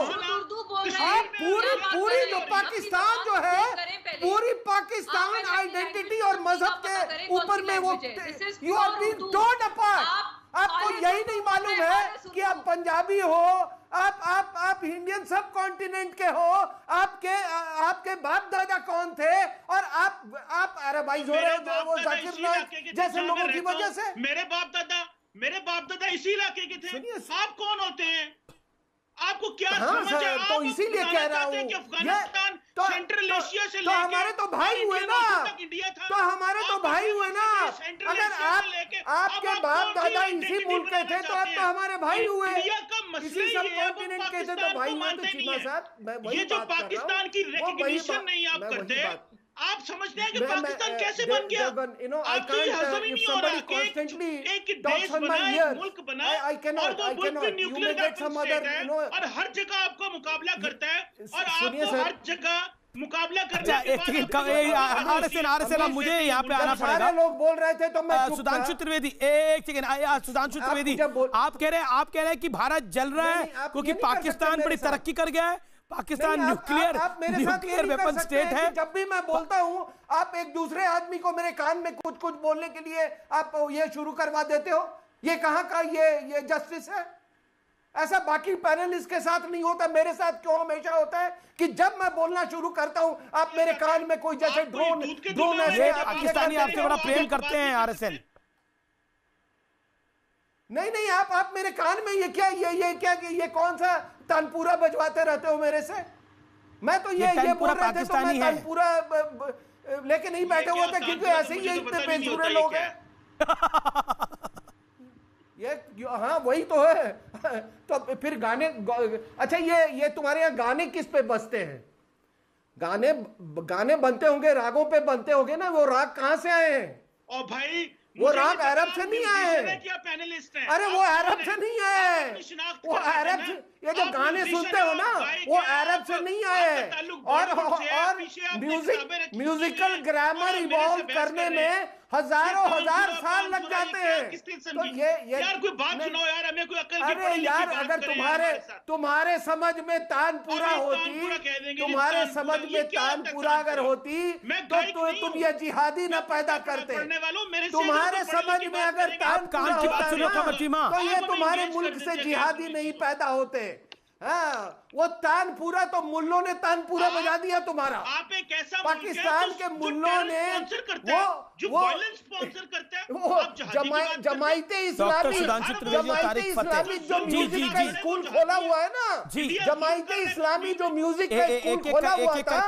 आप पूरी जो पाकिस्तान जो है, पूरी पाकिस्तान आइडेंटिटी और मजहब के ऊपर में वो you are being torn apart. आपको यही नहीं मालूम है कि आप पंजाबी हो, आप इंडियन सब कॉन्टिनेंट के हो, आपके बाप दादा कौन थे, और आप अरबाइज हो रहे हो वो जाकिर नाइक जैसे लोगों की वजह से। मेरे बाप दादा इसी इलाके के थे। आप कौन होते हैं? आपको क्या समझ है? तो इसीलिए कह रहा हूँ, अफगानिस्तान सेंट्रल एशिया से तो हमारे तो भाई हुए ना, तो हमारे तो भाई हुए ना। अगर आपके बाप दादा इसी मुल्क के थे तो आप तो हमारे भाई हुए, इसी सब कॉन्टिनेंट के थे तो भाई हुए। तो चीमा साहब, मैं वही बात कर रहा हूँ, पाकिस्तान की रिकॉग्निशन नहीं आप करते, आप समझते हैं कि पाकिस्तान कैसे बन गया? आपको ये हजम ही नहीं हो रहा कि एक देश बनाए, मुल्क बनाए, और वो मुल्क भी न्यूक्लियर वेपन स्टेट है, और हर जगह आपको मुकाबला करता है, और आपको हर जगह मुकाबला करने मुझे यहाँ पे आना पड़ेगा। लोग बोल रहे थे तो मैं सुधांशु त्रिवेदी, एक सेकंड, सुधांशु त्रिवेदी, आप कह रहे हैं कि भारत जल रहा है क्योंकि पाकिस्तान बड़ी तरक्की कर गया है, पाकिस्तान न्यूक्लियर वेपन स्टेट है। जब भी मैं बोलता हूं, आप एक दूसरे आदमी को मेरे कान में कुछ बोलने के लिए आप ये शुरू करवा देते हो। ये कहां का ये जस्टिस है? ऐसा बाकी पैनलिस्ट के साथ नहीं होता, मेरे साथ क्यों हमेशा होता है कि जब मैं बोलना शुरू करता हूं आप मेरे कान में कोई जैसे ड्रोन ऐसे पाकिस्तानी आपसे बड़ा प्रेम करते हैं आरएसएल। नहीं, आप मेरे कान में ये कौन सा तानपुरा बजवाते रहते हो मेरे से? मैं तो ये बोल रहे थे तो मैं तानपुरा लेके नहीं बैठे हुए थे, क्योंकि ऐसे ही ये इतने बेसुरे लोग हैं। हाँ वही तो है। तो फिर गाने, अच्छा ये तुम्हारे यहाँ गाने किस पे बजते हैं? गाने बनते होंगे, रागों पे बनते होंगे ना। वो राग कहाँ से आए हैं? ओ भाई, वो राग अरब से नहीं आए हैं। अरे वो अरब से नहीं आए, वो अरब से, ये जो गाने सुनते हो ना वो अरब से नहीं आए। और म्यूजिकल ग्रामर इवॉल्व करने में हजार साल लग जाते हैं। तो ये यार कोई बात सुनो यार, हमें कोई अकल की। अरे यार, अगर तुम्हारे समझ में तानपुरा होती, तुम्हारे समझ में तानपुरा अगर होती तो तुम ये जिहादी न पैदा करते। तुम्हारे समझ में अगर तानपुरा होता तो ये तुम्हारे मुल्क से जिहादी नहीं पैदा होते। हाँ, वो तानपुरा तो मुल्लों ने तानपुरा बजा दिया तुम्हारा। आप एक ऐसा पाकिस्तान के मुल्लों ने वो जमाइते इस्लामी जो म्यूजिक का स्कूल खोला हुआ है ना, जमाइते इस्लामी जो म्यूजिक का स्कूल खोला हुआ था,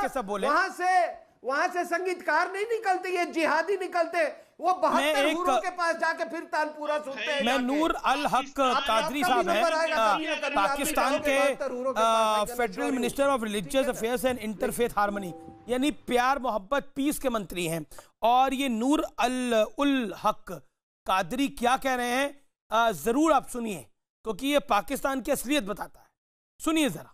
वहां से संगीतकार नहीं निकलते, ये जिहादी निकलते। वो 72 हुरों के पास जाके फिर तानपुरा सुनते हैं। मैं नूर अल हक कादरी साहब हैं, पाकिस्तान के federal minister of religious affairs and interfaith harmony, यानी प्यार मोहब्बत पीस के मंत्री हैं। और ये नूर अल हक कादरी क्या कह रहे हैं जरूर आप सुनिए, क्योंकि ये पाकिस्तान की असलियत बताता है। सुनिए जरा।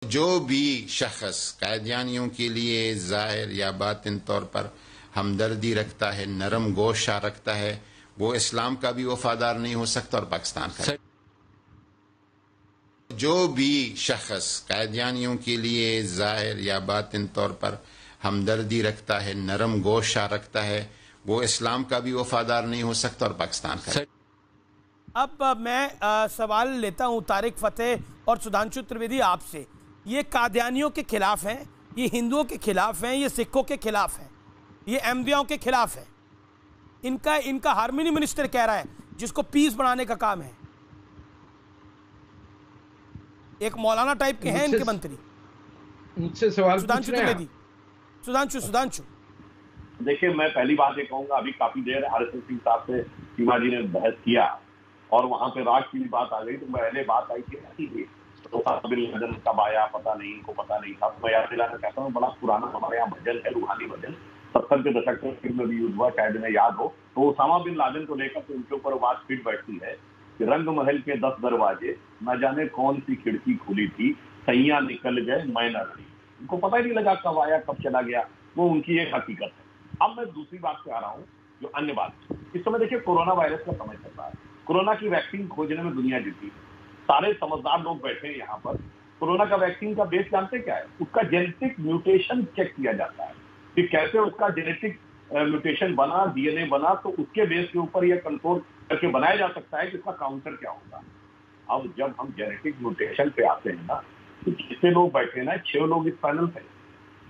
जो भी शख्स कादियानियों के लिए ज़ाहिर या बातिन तौर पर हमदर्दी रखता है, नरम गोशा रखता है, वो इस्लाम का भी वफादार नहीं हो सकता और पाकिस्तान का। जो भी शख्स कादियानियों के लिए ज़ाहिर या बातिन तौर पर हमदर्दी रखता है, नरम गोशा रखता है, वो इस्लाम का भी वफादार नहीं हो सकता और पाकिस्तान का। अब मैं सवाल लेता हूं तारिक फतेह और सुधांशु त्रिवेदी आपसे। ये कादियानियों के खिलाफ हैं, ये हिंदुओं के खिलाफ हैं, ये सिखों के खिलाफ हैं, ये अहमदियों के खिलाफ है। इनका हार्मनी मिनिस्टर कह रहा है, जिसको पीस बढ़ाने का काम है। एक मौलाना टाइप के हैं इनके मंत्री। मुझसे सवाल सुधांशु त्रिवेदी, सुधांशु। देखिए, मैं पहली बात ये कहूंगा, अभी काफी देर आरएसएस सिंह साहब से सीमा जी ने बहस किया और वहां पे राष्ट्र की बात आ गई, तो पहले बात आई कि बिन लादेन कब आया पता नहीं, इनको पता नहीं था। तो मैं याद दिलाना चाहता हूँ, बड़ा पुराना हमारे यहाँ भजन है, रूहानी भजन, 70 के दशक में फिल्म में भी यूज हुआ, शायद इन्हें याद हो। तो ओसामा बिन लादेन को लेकर तो उनके ऊपर बात फिट बैठती है कि रंग महल के 10 दरवाजे, न जाने कौन सी खिड़की खुली थी, सैया निकल गए मैं न रही। उनको पता ही नहीं लगा कब आया कब चला गया, वो उनकी एक हकीकत है। अब मैं दूसरी बात पे आ रहा हूँ, जो अन्य बात। इस समय देखिए, कोरोना वायरस का समय चल रहा है। कोरोना की वैक्सीन खोजने में दुनिया जुटी, सारे समझदार लोग बैठे हैं यहाँ पर। कोरोना का वैक्सीन का बेस जानते क्या है? उसका जेनेटिक म्यूटेशन चेक किया जाता है कि कैसे उसका जेनेटिक म्यूटेशन बना, डीएनए बना, तो उसके बेस के ऊपर यह कंट्रोल करके बनाया जा सकता है कि इसका काउंटर क्या होगा। अब जब हम जेनेटिक म्यूटेशन पे आते हैं ना, तो जितने लोग बैठे ना, 6 लोग इस पैनल पे,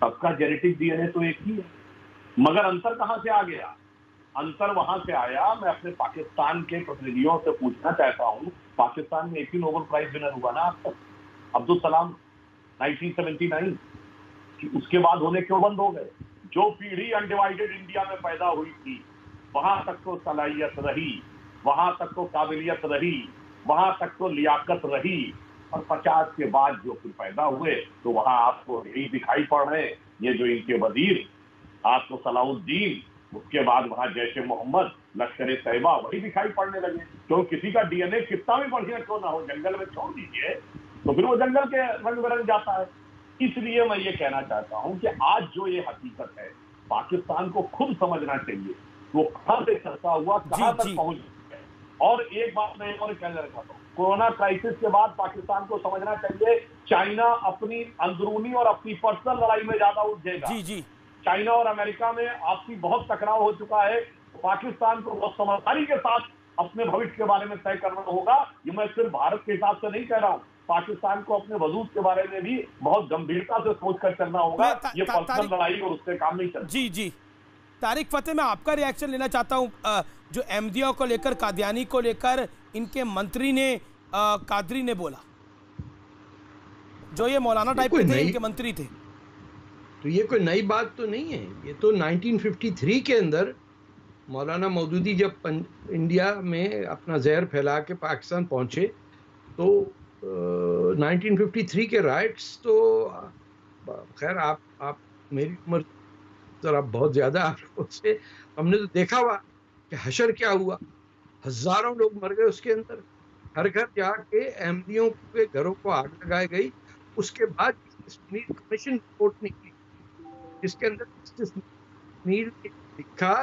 सबका जेनेटिक डीएनए तो एक ही है, मगर अंतर कहां से आ गया? अंतर वहां से आया, मैं अपने पाकिस्तान के प्रतिनिधियों से पूछना चाहता हूं, पाकिस्तान में एक ही नोबेल प्राइज विनर हुआ ना आज तक, अब्दुल कलाम 1979, कि उसके बाद होने क्यों बंद हो गए? जो पीढ़ी अनडिवाइडेड इंडिया में पैदा हुई थी, वहां तक तो सलाहियत रही, वहां तक तो काबिलियत रही, वहां तक तो लियाकत रही, और 50 के बाद जो फिर पैदा हुए, तो वहां आपको यही दिखाई पड़ रहे, ये जो इनके वजीर, आपको सलाउद्दीन, उसके बाद वहां जैश-ए मोहम्मद, लश्कर तैयबा, वही दिखाई पड़ने लगे। क्यों? किसी का डीएनए कितना भी बढ़िया क्यों ना हो, जंगल में छोड़ दीजिए तो फिर वो जंगल के रंग बिरंग जाता है। इसलिए मैं ये कहना चाहता हूं कि आज जो ये हकीकत है, पाकिस्तान को खुद समझना चाहिए, वो कहां से चलता हुआ कहां तक पहुंच गया। और एक बात मैं और कहना चाहता हूँ, कोरोना क्राइसिस के बाद पाकिस्तान को समझना चाहिए, चाइना अपनी अंदरूनी और अपनी पर्सनल लड़ाई में ज्यादा उलझेगा। चाइना और अमेरिका में आपसी बहुत टकराव हो चुका है, पाकिस्तान को बहुत समझदारी के साथ अपने भविष्य के बारे में तय करना होगा। ये मैं सिर्फ भारत के हिसाब से नहीं कह रहा हूँ, पाकिस्तान को अपने वजूद के बारे में भी बहुत गंभीरता से सोचकर चलना होगा। ये पर्सनल लड़ाई और उससे काम नहीं चलता। जी तारिक फतेह, मैं आपका रिएक्शन लेना चाहता हूँ। जो अहमदियों को लेकर, कादियानी को लेकर इनके मंत्री ने, कादरी ने बोला, जो ये मौलाना टाइप के थे, इनके मंत्री थे, तो ये कोई नई बात तो नहीं है। ये तो 1953 के अंदर मौलाना मौदूदी जब इंडिया में अपना जहर फैला के पाकिस्तान पहुंचे, तो 1953 के राइट्स तो खैर आप मेरी उम्र जरा बहुत ज्यादा आपको से, हमने तो देखा हुआ कि हशर क्या हुआ, हजारों लोग मर गए उसके अंदर, हर घर जाके अहमदियों के घरों को आग लगाई गई। उसके बाद कमीशन रिपोर्ट निकली, जिसके अंदर लिखा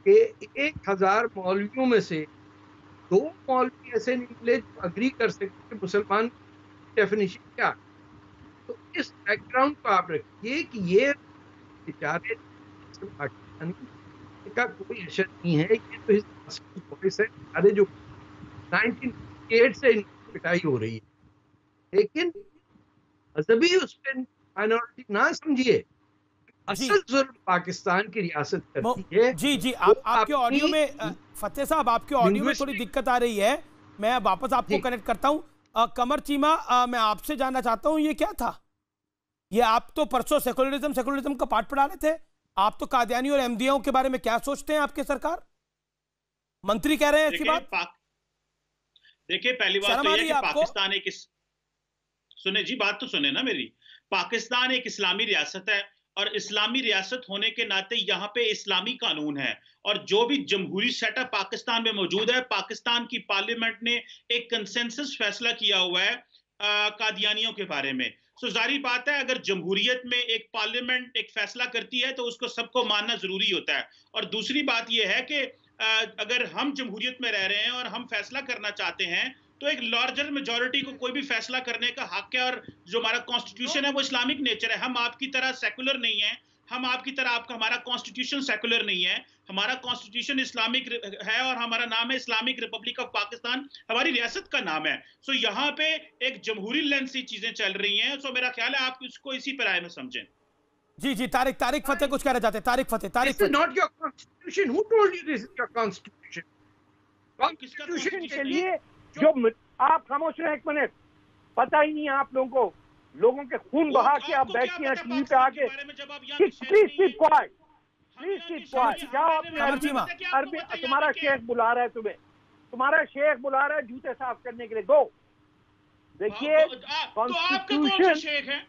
कि 1000 मौलवियों में से 2 मौलवी ऐसे निकले जो अग्री कर सकते मुसलमान डेफिनेशन क्या। तो इस बैकग्राउंड को आप रखिए कि ये बेचारे पाकिस्तानी का कोई असर नहीं है, ये तो वॉइस है अरे जो 1958 से पिटाई हो रही है, लेकिन मजहबी उस पर माइनॉरिटी ना समझिए। असल जुल्म पाकिस्तान की रियासत करती है। जी आपके ऑडियो में फतेह साहब, आपके ऑडियो में थोड़ी दिक्कत आ रही है, मैं वापस आपको कनेक्ट करता हूं। कमर चीमा, मैं आपसे जानना चाहता हूं, ये क्या था? ये आप तो परसों सेकुलरिज्म का पाठ पढ़ा रहे थे, आप तो कादियानी और अहमदियों के बारे में क्या सोचते हैं? आपके सरकार मंत्री कह रहे हैं ऐसी बात? देखिए, पहली बात तो यह कि पाकिस्तान एक, सुने जी, बात तो सुने ना मेरी। पाकिस्तान एक इस्लामी रियासत है और इस्लामी रियासत होने के नाते यहाँ पे इस्लामी कानून है, और जो भी जमहूरी सेटअप पाकिस्तान में मौजूद है, पाकिस्तान की पार्लियामेंट ने एक कंसेंसस फैसला किया हुआ है कादियानियों के बारे में। सो जारी बात है, अगर जमहूरियत में एक पार्लियामेंट एक फैसला करती है तो उसको सबको मानना जरूरी होता है। और दूसरी बात यह है कि अगर हम जमहूरियत में रह रहे हैं और हम फैसला करना चाहते हैं, तो एक लार्जर मेजॉरिटी को कोई भी फैसला करने का हक है, और जो हमारा कॉन्स्टिट्यूशन है वो इस्लामिक नेचर है। हम आपकी तरह सेकुलर नहीं है हम आपकी तरह, आपका हमारा कॉन्स्टिट्यूशन सेकुलर नहीं है, हमारा कॉन्स्टिट्यूशन इस्लामिक है और हमारा नाम है इस्लामिक रिपब्लिक ऑफ पाकिस्तान, हमारी रियासत का नाम है। सो यहाँ पे एक जमहूरी लेंस से चीजें चल रही हैं। सो मेरा ख्याल है आप इसको इसी पराये में समझें। जी तारिक फतेह कुछ कहना चाहते हैं। Tariq Fateh not your constitution, who told you this is your constitution? Constitution के लिए जो आप खामोश रहे एक मिनट, पता ही नहीं है आप लोगों को, लोगों के खून बहा के आप बैठे हैं टीवी पे आके। Please keep quiet, please keep quiet. जाओ अपने अरबी, तुम्हारा शेख बुला रहा है तुम्हें, तुम्हारा शेख बुला रहा है जूते साफ करने के लिए। गो देखिए कॉन्स्टिट्यूशन।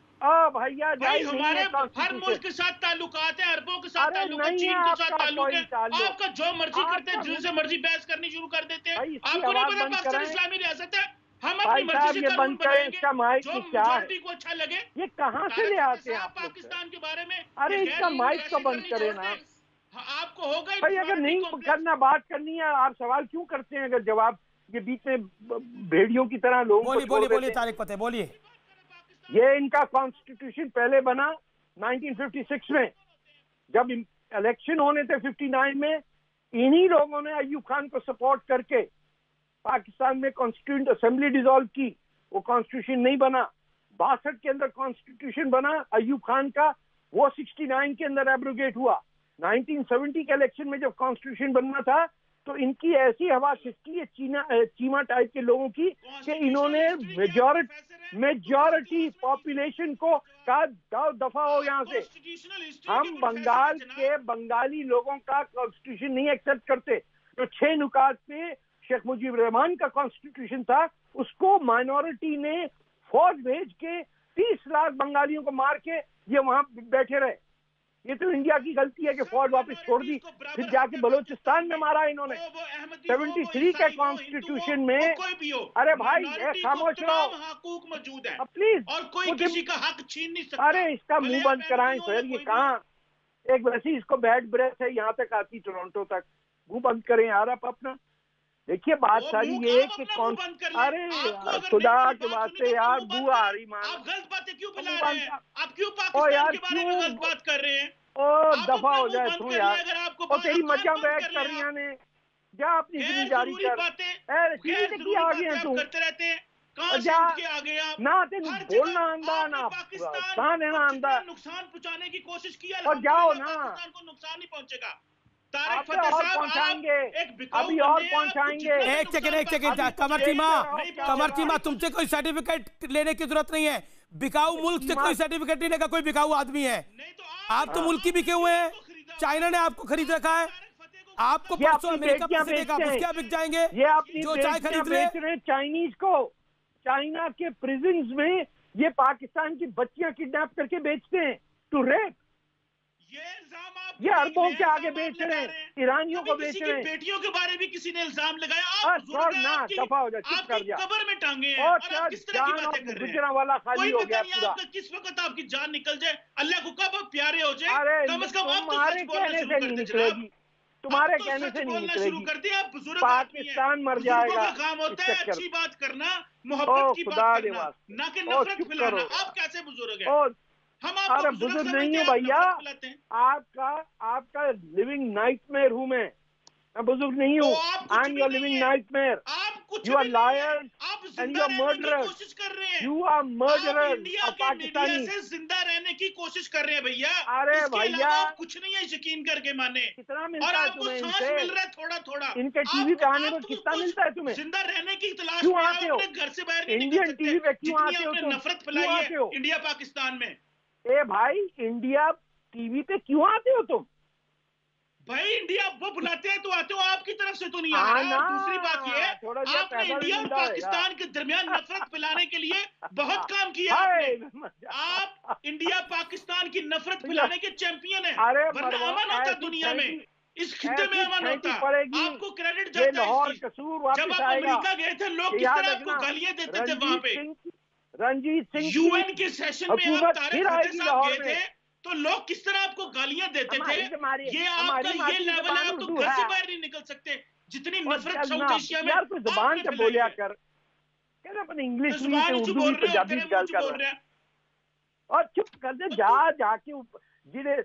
भैया भाई हमारे हर मुल्क के साथ ताल्लुकात है, अरबों के साथ ताल्लुक है, चीन के साथ ताल्लुक है। आपका जो मर्जी करते हैं, जिनसे मर्जी बहस करनी शुरू कर देते हैं। आपको नहीं पता पाकिस्तान इस्लामी रियासत है, हम अपनी मर्जी से कानून बनाएंगे जो मेजॉरिटी को अच्छा लगे। ये कहाँ से ले आते हैं पाकिस्तान के बारे में? अरे इसका माइक तो बंद करें ना आपको होगा भाई। अगर नहीं करना, बात करनी है, आप सवाल क्यों करते हैं? अगर जवाब ये बीच में भेड़ियों की तरह लोगों को बोलिए तारिक फतेह बोलिए। ये इनका कॉन्स्टिट्यूशन पहले बना 1956 में, जब इलेक्शन होने थे 59 में, इन्हीं लोगों ने अय्यूब खान को सपोर्ट करके पाकिस्तान में कॉन्स्टिट्यूंट असेंबली डिसॉल्व की। वो कॉन्स्टिट्यूशन नहीं बना। 62 के अंदर कॉन्स्टिट्यूशन बना अय्यूब खान का, वो 69 के अंदर एब्रोगेट हुआ। 1970 के इलेक्शन में जब कॉन्स्टिट्यूशन बनना था तो इनकी ऐसी हवा खिसकी है चीमा टाइप के लोगों की कि इन्होंने मेजॉरिटी पॉपुलेशन को कहा दफा हो यहाँ से। हम बंगाल के बंगाली लोगों का कॉन्स्टिट्यूशन नहीं एक्सेप्ट करते। जो 6 नुकात पे शेख मुजीब रहमान का कॉन्स्टिट्यूशन था, उसको माइनॉरिटी ने फौज भेज के 30 लाख बंगालियों को मार के ये वहां बैठे रहे। ये तो इंडिया की गलती है कि फौज वापस छोड़ दी, फिर जाके बलोचिस्तान में मारा इन्होंने। 73 के कॉन्स्टिट्यूशन में, अरे भाई खामोश रहो मौजूद है प्लीज, और कोई किसी का हक छीन नहीं सकता। अरे इसका मुंह बंद कराएं सर। ये कहाँ एक वैसी इसको बैड ब्रेथ है, यहाँ तक आती टोरंटो तक। मुंह बंद करें यार आप अपना। देखिए बात सारी ये कि कौन, अरे खुदा के वास्ते यार बुआ आ रही मान। आप गलत बातें क्यों फैला रहे हैं? आप क्यों पाकिस्तान के बारे में गलत बात कर रहे हैं? ओ दफा हो जाए तू यार। और तेरी मजा बैठ कर रही ने, जा अपनी जिम्मेदारी जारी कर। आ गए तू ना, तेन बोलना आंदा ना कहाँ लेना आंदा। नुकसान पहुंचाने की कोशिश किया और जाओ ना, को नुकसान नहीं पहुंचेगा। और पहुंचाएंगे, अभी और पहुंचाएंगे। एक सेकंड कमर चीमा, तुमसे कोई सर्टिफिकेट लेने की जरूरत नहीं है। बिकाऊ मुल्क से कोई सर्टिफिकेट नहीं लेगा कोई बिकाऊ आदमी है। आप तो मुल्क की बिके हुए हैं, चाइना ने आपको खरीद रखा है। आपको परसों अमेरिका पैसे देगा, क्या बिक जाएंगे? ये अपनी जो चाय खरीद रहे चाइनीज को, चाइना के प्रिजन्स में ये पाकिस्तान की बच्चियां किडनैप करके बेचते हैं टू रेप। ये अरबों के आगे बेच रहे हैं, ईरानियों को बेच रहे हैं। बेटियों के बारे में किसी ने इल्जाम लगाया, दफा हो जाए, चुप कर दिया। कब्र में टांगे हैं और आप किस तरह की बातें कर रहे हैं? वाला खाली हो गया पूरा। किस वक्त आपकी जान निकल जाए, अल्लाह को कब प्यारे हो जाए, कम से कम आप तुम्हारे कहने से नहीं निकलेगी, तुम्हारे कहने से नहीं निकलेगी। पाकिस्तान मर जाएगा। काम होता है अच्छी बात करना, मोहब्बत की बात करना, ना कि नफरत फैलाना। आप कैसे बुजुर्ग हैं? अरे बुजुर्ग नहीं हूँ भैया, आपका लिविंग नाइटमेयर हूँ मैं बुजुर्ग नहीं हूँ। I am your living nightmare. You are liar and you are murderer. You are murderer of Pakistani. जिंदा रहने की कोशिश कर रहे हैं भैया। अरे भैया कुछ नहीं है यकीन करके माने। कितना मिलता है तुम्हें इनसे? मिल रहा है थोड़ा थोड़ा। इनके टीवी पे आने को कितना मिलता है तुम्हें? जिंदा रहने की तलाश क्यों आते हो? घर से बाहर इंडियन टीवी पे क्यों आते हो तुम? नफरत फैलाई है इंडिया पाकिस्तान में। ए भाई इंडिया टीवी पे क्यों आते हो तुम? भाई इंडिया वो बुलाते हैं तो आते हो, आपकी तरफ से तो नहीं आ रहा। दूसरी बात ये है आपने इंडिया और पाकिस्तान के दरमियान नफरत फैलाने के लिए बहुत काम किया आपने। आप इंडिया पाकिस्तान की नफरत फैलाने के चैंपियन हैं। वरना अमन होता दुनिया में, इस खित्ते में अमन होता। आपको क्रेडिट जाता है। जब आप अमेरिका गए थे लोग किस तरह आपको गालियां देते थे वहां पे। रंजीत सिंह यूएन के सेशन में आप तारिक फतेह साहब गए थे तो लोग किस तरह आपको गालियां देते थे। ये आपका ये लेवल है, आप तो घर से बाहर नहीं निकल सकते। जितनी नफरत साउथ एशिया में यार कोई जुबान से बोलिया कर, क्या अपने इंग्लिश में उर्दू में पंजाबी में गल कर रहा है। और चुप कर दे, जाके जिन्हें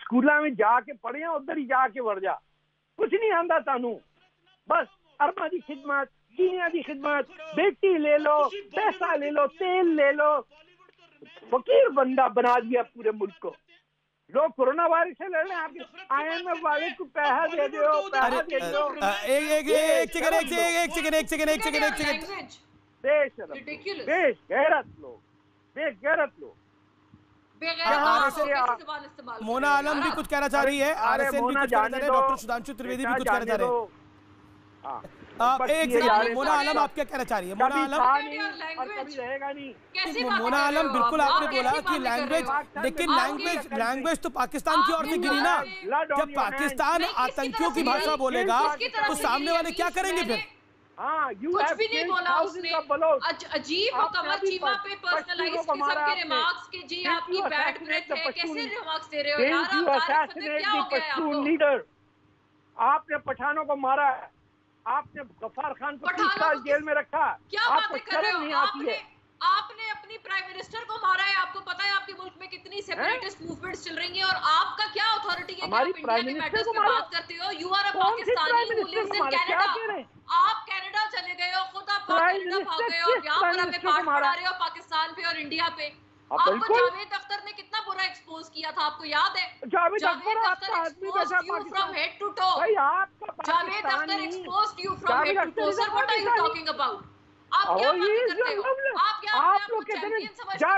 स्कूलों में जाके पढ़िया उधर ही जाके वड़ जा, कुछ नहीं आंदा तानू, बस अरमा की खिदमत, चीनिया की खिदमत, बेटी ले लो, पैसा ले लो, तेल ले लो, फकीर बंदा बना दिया पूरे मुल्क को। लोग कोरोना वायरस से लड़ रहे हैं, आप IMF वाले को पैसा दे दो, पैसा दे दो। एक बेगैरत लोग, बेगैरत लोग। मोना आलम भी कुछ कहना चाह रही है, RSN भी कुछ कहना चाह रहे हैं, डॉक्टर सुधांशु त्रिवेदी भी कुछ कहना चाह रहे हैं। मोना आलम आप क्या कहना चाह रही है? मोना आलम मोना आलम बिल्कुल आपने बोला कि लैंग्वेज, लेकिन लैंग्वेज तो पाकिस्तान की ओर से गिरी ना। जब पाकिस्तान आतंकियों की भाषा बोलेगा तो सामने वाले क्या करेंगे फिर? कुछ भी नहीं बोला उसने, अजीब कमर चीमा पे पर्सनलाइज किस्म के रिमार्क्स के जी आपकी बैड ब्रेथ है, कैसे रिमार्क्स दे रहे हो यार आप? क्या हो गया आपको? आपने पठानों को मारा, आपने गफ्फार खान को 30 साल जेल में रखा, क्या बातें कर रहे हो? आपने अपनी प्राइम मिनिस्टर को मारा है, आपको पता है आपके मुल्क में कितनी सेपरेटिस्ट मूवमेंट्स चल रही हैं, और आपका क्या अथॉरिटी है कि आप इंडिया के मैटर्स पे बात करते हो? You are a Pakistani who lives in Canada, आप कनाडा चले गए हो, खुद आप कनाडा भाग गए हो, यहाँ पर हमें पाठ पढ़ा रहे हो पाकिस्तान पे और इंडिया पे। आपको जावेद अख्तर ने कितना बुरा एक्सपोज किया था, आपको याद है? Javed Akhtar exposed you from head to toe. Javed Akhtar exposed you from head to toe. Sir what are you talking about? आप क्या बात करते हो? आप क्या आप लोग चैंपियन समझते हो?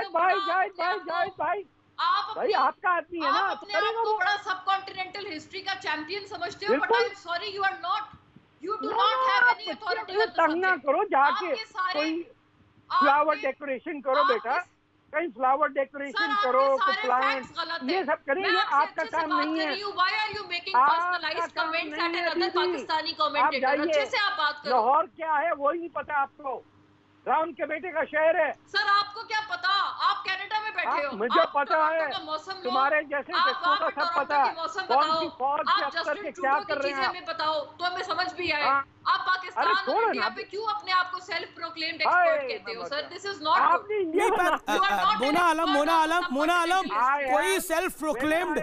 भाई आप भाई आपका आदमी है ना, आप अपने आप को बड़ा सब कॉन्टिनेंटल हिस्ट्री का चैंपियन समझते हो, but I am sorry you are not, you do not have any authority. तंग ना करो, जाके कोई फ्लावर डेकोरेशन करो बेटा, कहीं फ्लावर डेकोरेशन करो, प्लांट, ये सब करेंगे, आपका काम नहीं है। Why are you making personalized comments at another Pakistani commentator? अच्छे से आप बात करो। लाहौर क्या है वो ही नहीं पता आपको, राम के बेटे का शहर है। सर आपको क्या पता, आप कनाडा में बैठे हो, मुझे पता है, तुम्हारे जैसे बच्चों का सब पता, कौन सी फौज के अफसर के क्या कर रहे हैं हमें बताओ तो हमें समझ भी आए। आप पाकिस्तान और इंडिया पे क्यों अपने आप को सेल्फ प्रोक्लेम्ड एक्सपर्ट कहते हो? Sir this is not good. Mona Alam कोई सेल्फ प्रोक्लेम्ड,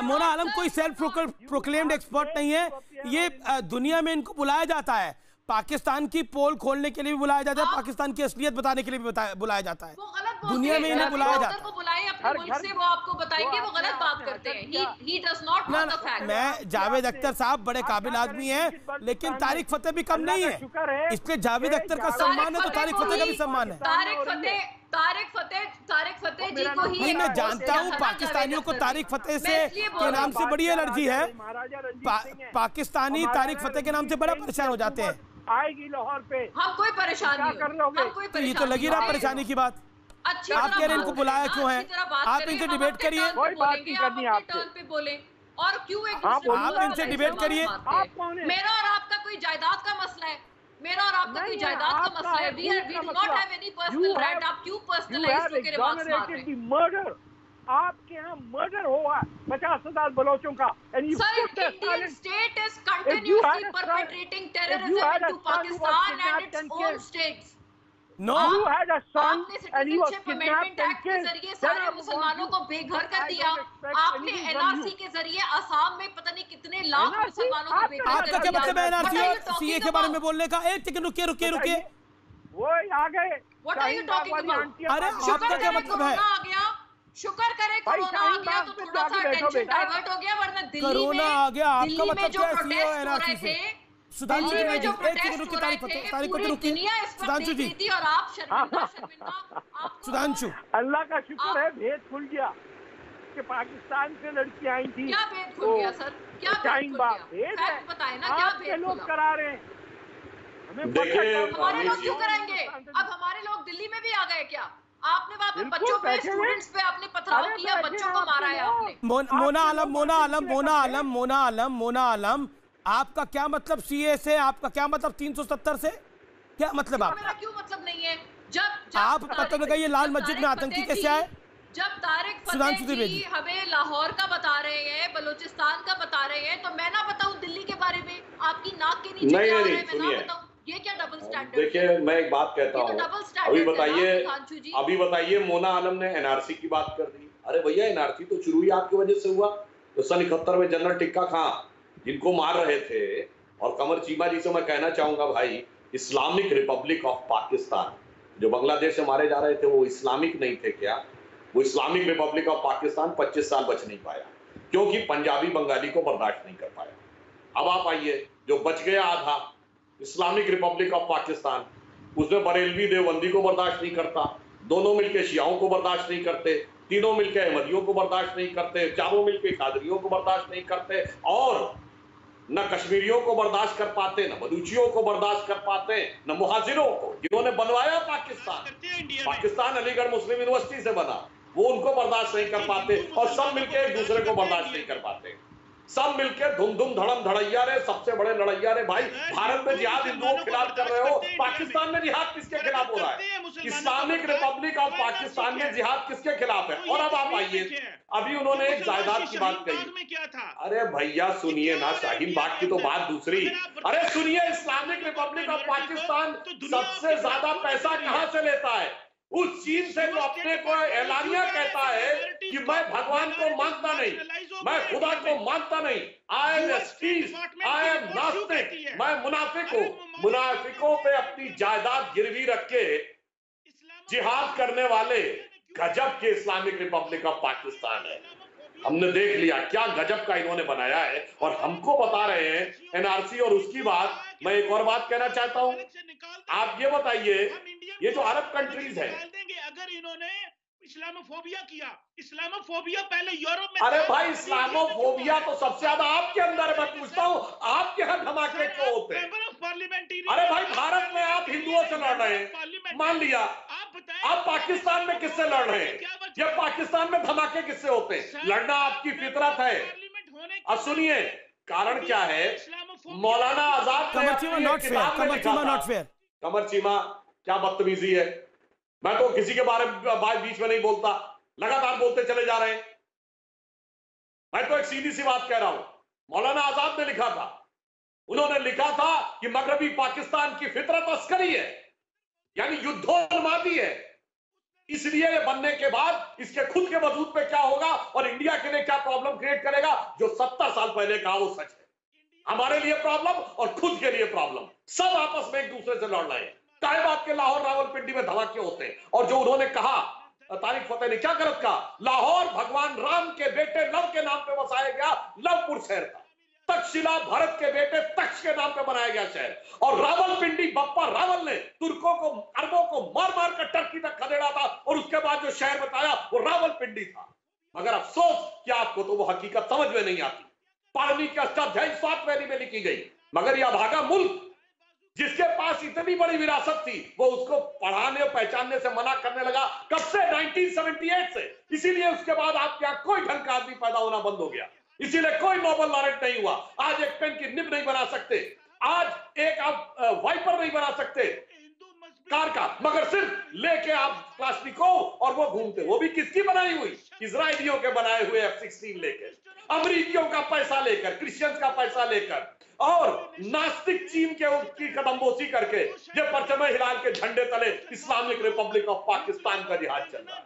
मोना आलम कोई सेल्फ प्रोक्लेम्ड एक्सपर्ट नहीं है। ये दुनिया में इनको बुलाया जाता है, पाकिस्तान की पोल खोलने के लिए भी बुलाया जाता है, पाकिस्तान की असलियत बताने के लिए भी बुलाया जाता है, दुनिया में इन्हें बुलाया जाता है। बुलाएं अपने मुल्क से, वो आपको बताएंगे वो गलत बात करते हैं। He does not know the fact। मैं जावेद अख्तर साहब बड़े काबिल आदमी हैं, लेकिन तारिक फतेह भी कम नहीं है, इसलिए जावेद अख्तर का सम्मान है तो तारिक फतेह का भी सम्मान है। तारिक फतेह जी को ही मैं जानता हूँ, पाकिस्तानियों को तारिक फतेह से के नाम से बड़ी एलर्जी है, पाकिस्तानी तारिक फतेह के नाम से बड़ा परेशान हो जाते हैं। आएगी लाहौर पे, हम कोई परेशानी कर लोगे, तो ये तो लगी रहा परेशानी की बात। अच्छी आप कह रहे हैं इनको बुलाया क्यों है? आप इनसे डिबेट करिए, कोई बात नहीं करनी आपसे, पे बोले और क्यों एक आप इनसे डिबेट करिए। मेरा और आपका कोई जायदाद का मसला है, मेरा और आपका कोई जायदाद का मसला है। We do not have any personal right. आप क्यों पर्सनलाइज होकर रिमार्क्स मार रहे हैं? मर्डर, आपके यहाँ मर्डर हुआ 50,000 बलोचों का। Indian state is continuously perpetrating terrorism into Pakistan and its own states. No, you had a son and he was Citizenship Amendment Act के जरिए सारे मुसलमानों को बेघर कर दिया। आपने NRC के जरिए असम में पता नहीं कितने लाख मुसलमानों को बेघर कर दिया। आपका क्या मतलब है NRC और CA के बारे में बोलने का? एक सेकंड रुकिए। वो आ गए। What are you talking about? अरे आपका क्या मतलब है? आ गया, शुक्र करे कोरोना आ गया तो थोड़ा सा टेंशन डाइवर्ट हो गया, वरना दिल्ली में कोरोना आ गया, आपका मतलब क्या है? सीओ एनआरसी से सुधांशु जी एक सेकंड रुकिए, तारीख पर रुकिए सुधांशु जी। और आप शर्मिंदा सुधांशु, अल्लाह का शुक्र है भेद खुल गया कि पाकिस्तान से लड़की आई थी। क्या भेद खुल गया सर? क्या भेद खुल गया? बताए ना क्या भेद लोग करा रहे हैं? हमारे लोग क्यों कराएंगे? अब हमारे लोग दिल्ली में भी आ गए क्या? आपने वहाँ पे बच्चों पे, स्टूडेंट्स पे आपने पथराव किया, बच्चों को मारा है आपने। मोना आलम, आपका क्या मतलब CA से? आपका क्या मतलब 370 से? क्या मतलब आप? मेरा क्यों मतलब नहीं है? जब आप मतलब लगाइए लाल मस्जिद में आतंकी कैसे आए? जब तारिक फतेह जी हमें लाहौर का बता रहे हैं, बलूचिस्तान का बता रहे हैं, तो मैं ना बताऊं दिल्ली के बारे में? आपकी नाक के नीचे क्या हो रहा है मैं ना बताऊं? ये क्या डबल स्टैंडर्ड? देखिए मैं एक बात कहता हूँ, अभी बताइए मोना आलम ने NRC की बात कर दी, अरे भैया एनआरसी तो शुरू ही आपकी वजह से हुआ। तो सन 71 में जनरल टिक्का खां जिनको मार रहे थे, और कमर चीमा जी से मैं कहना चाहूंगा भाई, इस्लामिक रिपब्लिक ऑफ पाकिस्तान जो बांग्लादेश से मारे जा रहे थे वो इस्लामिक नहीं थे क्या? वो इस्लामिक रिपब्लिक ऑफ पाकिस्तान 25 साल बच नहीं पाया क्योंकि पंजाबी बंगाली को बर्दाश्त नहीं कर पाया। अब आप आइए, जो बच गया आधा इस्लामिक रिपब्लिक ऑफ पाकिस्तान, उसमें बरेलवी देवबंदी को बर्दाश्त नहीं करता, दोनों मिलकर शियाओं को बर्दाश्त नहीं करते, तीनों मिलकर अहमदियों को बर्दाश्त नहीं करते, चारों मिलकर कादरियों को बर्दाश्त नहीं करते, और न कश्मीरियों को बर्दाश्त कर पाते, न बलूचियों को बर्दाश्त कर पाते, न मुहाजिरों को जिन्होंने बनवाया पाकिस्तान अलीगढ़ मुस्लिम यूनिवर्सिटी से बना, वो उनको बर्दाश्त नहीं कर पाते, और सब मिलकर एक दूसरे को बर्दाश्त नहीं कर पाते। सब मिलकर धुम धुम धड़म धड़ैया रे, सबसे बड़े लड़ैया रे भाई। भारत में जिहाद हिंदुओं के खिलाफ कर रहे हो, पाकिस्तान में जिहाद किसके खिलाफ हो रहा है? इस्लामिक रिपब्लिक ऑफ पाकिस्तान में जिहाद किसके खिलाफ है? और अब आप आइए, अभी उन्होंने एक जायदाद की बात कही। अरे भैया सुनिए ना, शाहीन बाग की तो बात दूसरी। अरे सुनिए, इस्लामिक रिपब्लिक ऑफ पाकिस्तान सबसे ज्यादा पैसा कहां से लेता है? उस चीन से जो अपने को एलानिया कहता है कि मैं भगवान को मानता नहीं, मैं खुदा को मानता नहीं, I am atheist, I am नास्तिक, मैं मुनाफिक हूं। मुनाफिकों पे अपनी जायदाद गिरवी रख के जिहाद करने वाले गजब के इस्लामिक रिपब्लिक ऑफ पाकिस्तान है। हमने देख लिया क्या गजब का इन्होंने बनाया है, और हमको बता रहे हैं एनआरसी और उसकी बात। मैं एक और बात कहना चाहता हूं, आप ये बताइए, ये जो अरब कंट्रीज है, अगर इन्होंने इस्लामोफोबिया किया, इस्लामोफोबिया पहले यूरोप में, अरे भाई इस्लामोफोबिया तो सबसे ज्यादा आपके अंदर है। मैं पूछता हूँ, आपके यहाँ धमाके क्यों होते हैं? अरे भाई भारत में आप हिंदुओं से लड़ रहे हैं, मान लिया, आप पाकिस्तान में किससे लड़ रहे हैं? या पाकिस्तान में धमाके किससे होते हैं? लड़ना आपकी फितरत है। अब सुनिए कारण क्या है। मौलाना आजाद कमर चीमा क्या बदतमीजी है। मैं तो किसी के बारे में बीच में नहीं बोलता, लगातार बोलते चले जा रहे हैं। मैं तो एक सीधी सी बात कह रहा हूं। मौलाना आजाद ने लिखा था, उन्होंने लिखा था कि मगरबी पाकिस्तान की फितरत अस्करी है, यानी युद्धोन्मादी है। इसलिए ये बनने के बाद इसके खुद के वजूद पे क्या होगा और इंडिया के लिए क्या प्रॉब्लम क्रिएट करेगा, जो 70 साल पहले कहा वो सच है। हमारे लिए प्रॉब्लम और खुद के लिए प्रॉब्लम, सब आपस में एक दूसरे से लड़ रहे हैं। काहे बात के लाहौर रावलपिंडी में धमाके होते हैं। और जो उन्होंने कहा, तारिक फतेह ने क्या गलत कहा, लाहौर भगवान राम के बेटे लव के नाम पे बसाया गया लवपुर शहर था। तक्षशिला भरत के बेटे तक्ष के नाम पे बनाया गया शहर, और रावलपिंडी बप्पा रावल ने तुर्कों को अरबों को मार मार कर टर्की तक खदेड़ा था, और उसके बाद जो शहर बताया वो रावलपिंडी था। मगर अफसोस कि आपको तो वो हकीकत समझ में नहीं आती। पारनी की अष्टाध्यायी स्वात वैली में लिखी गई, मगर यह भागा मुल्क जिसके पास इतनी बड़ी विरासत थी वो उसको पढ़ाने और पहचानने से मना करने लगा। कब से? 1978 से। इसीलिए उसके बाद आपके यहाँ कोई ढंग का आदमी पैदा होना बंद हो गया, इसीलिए कोई नोबेल लॉरेट नहीं हुआ। आज एक पेन की निब नहीं बना सकते, आज एक आप वाइपर नहीं बना सकते कार का, मगर सिर्फ लेके आप क्लासनिकोव और वो घूमते, वो भी किसकी बनाई हुई? इजरायलियों के बनाए हुए F-16 लेकर, अमरीकियों का पैसा लेकर, क्रिश्चियंस का पैसा लेकर, और नास्तिक चीन के उनकी कदमबोसी करके ये परचम हिलाल के झंडे तले इस्लामिक रिपब्लिक ऑफ पाकिस्तान का जिहाद चल रहा है।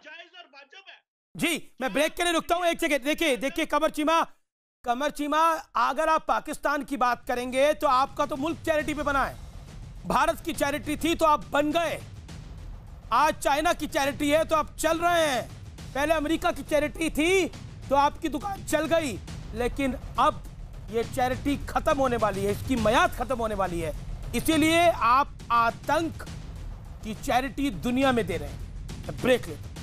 जी मैं ब्रेक के लिए रुकता हूं, एक जगह देखिए कमर चीमा, अगर आप पाकिस्तान की बात करेंगे तो आपका तो मुल्क चैरिटी पे बना है। भारत की चैरिटी थी तो आप बन गए, आज चाइना की चैरिटी है तो आप चल रहे हैं। पहले अमेरिका की चैरिटी थी तो आपकी दुकान चल गई, लेकिन अब ये चैरिटी खत्म होने वाली है, इसकी मयाद खत्म होने वाली है। इसीलिए आप आतंक की चैरिटी दुनिया में दे रहे हैं। ब्रेक लेते हैं।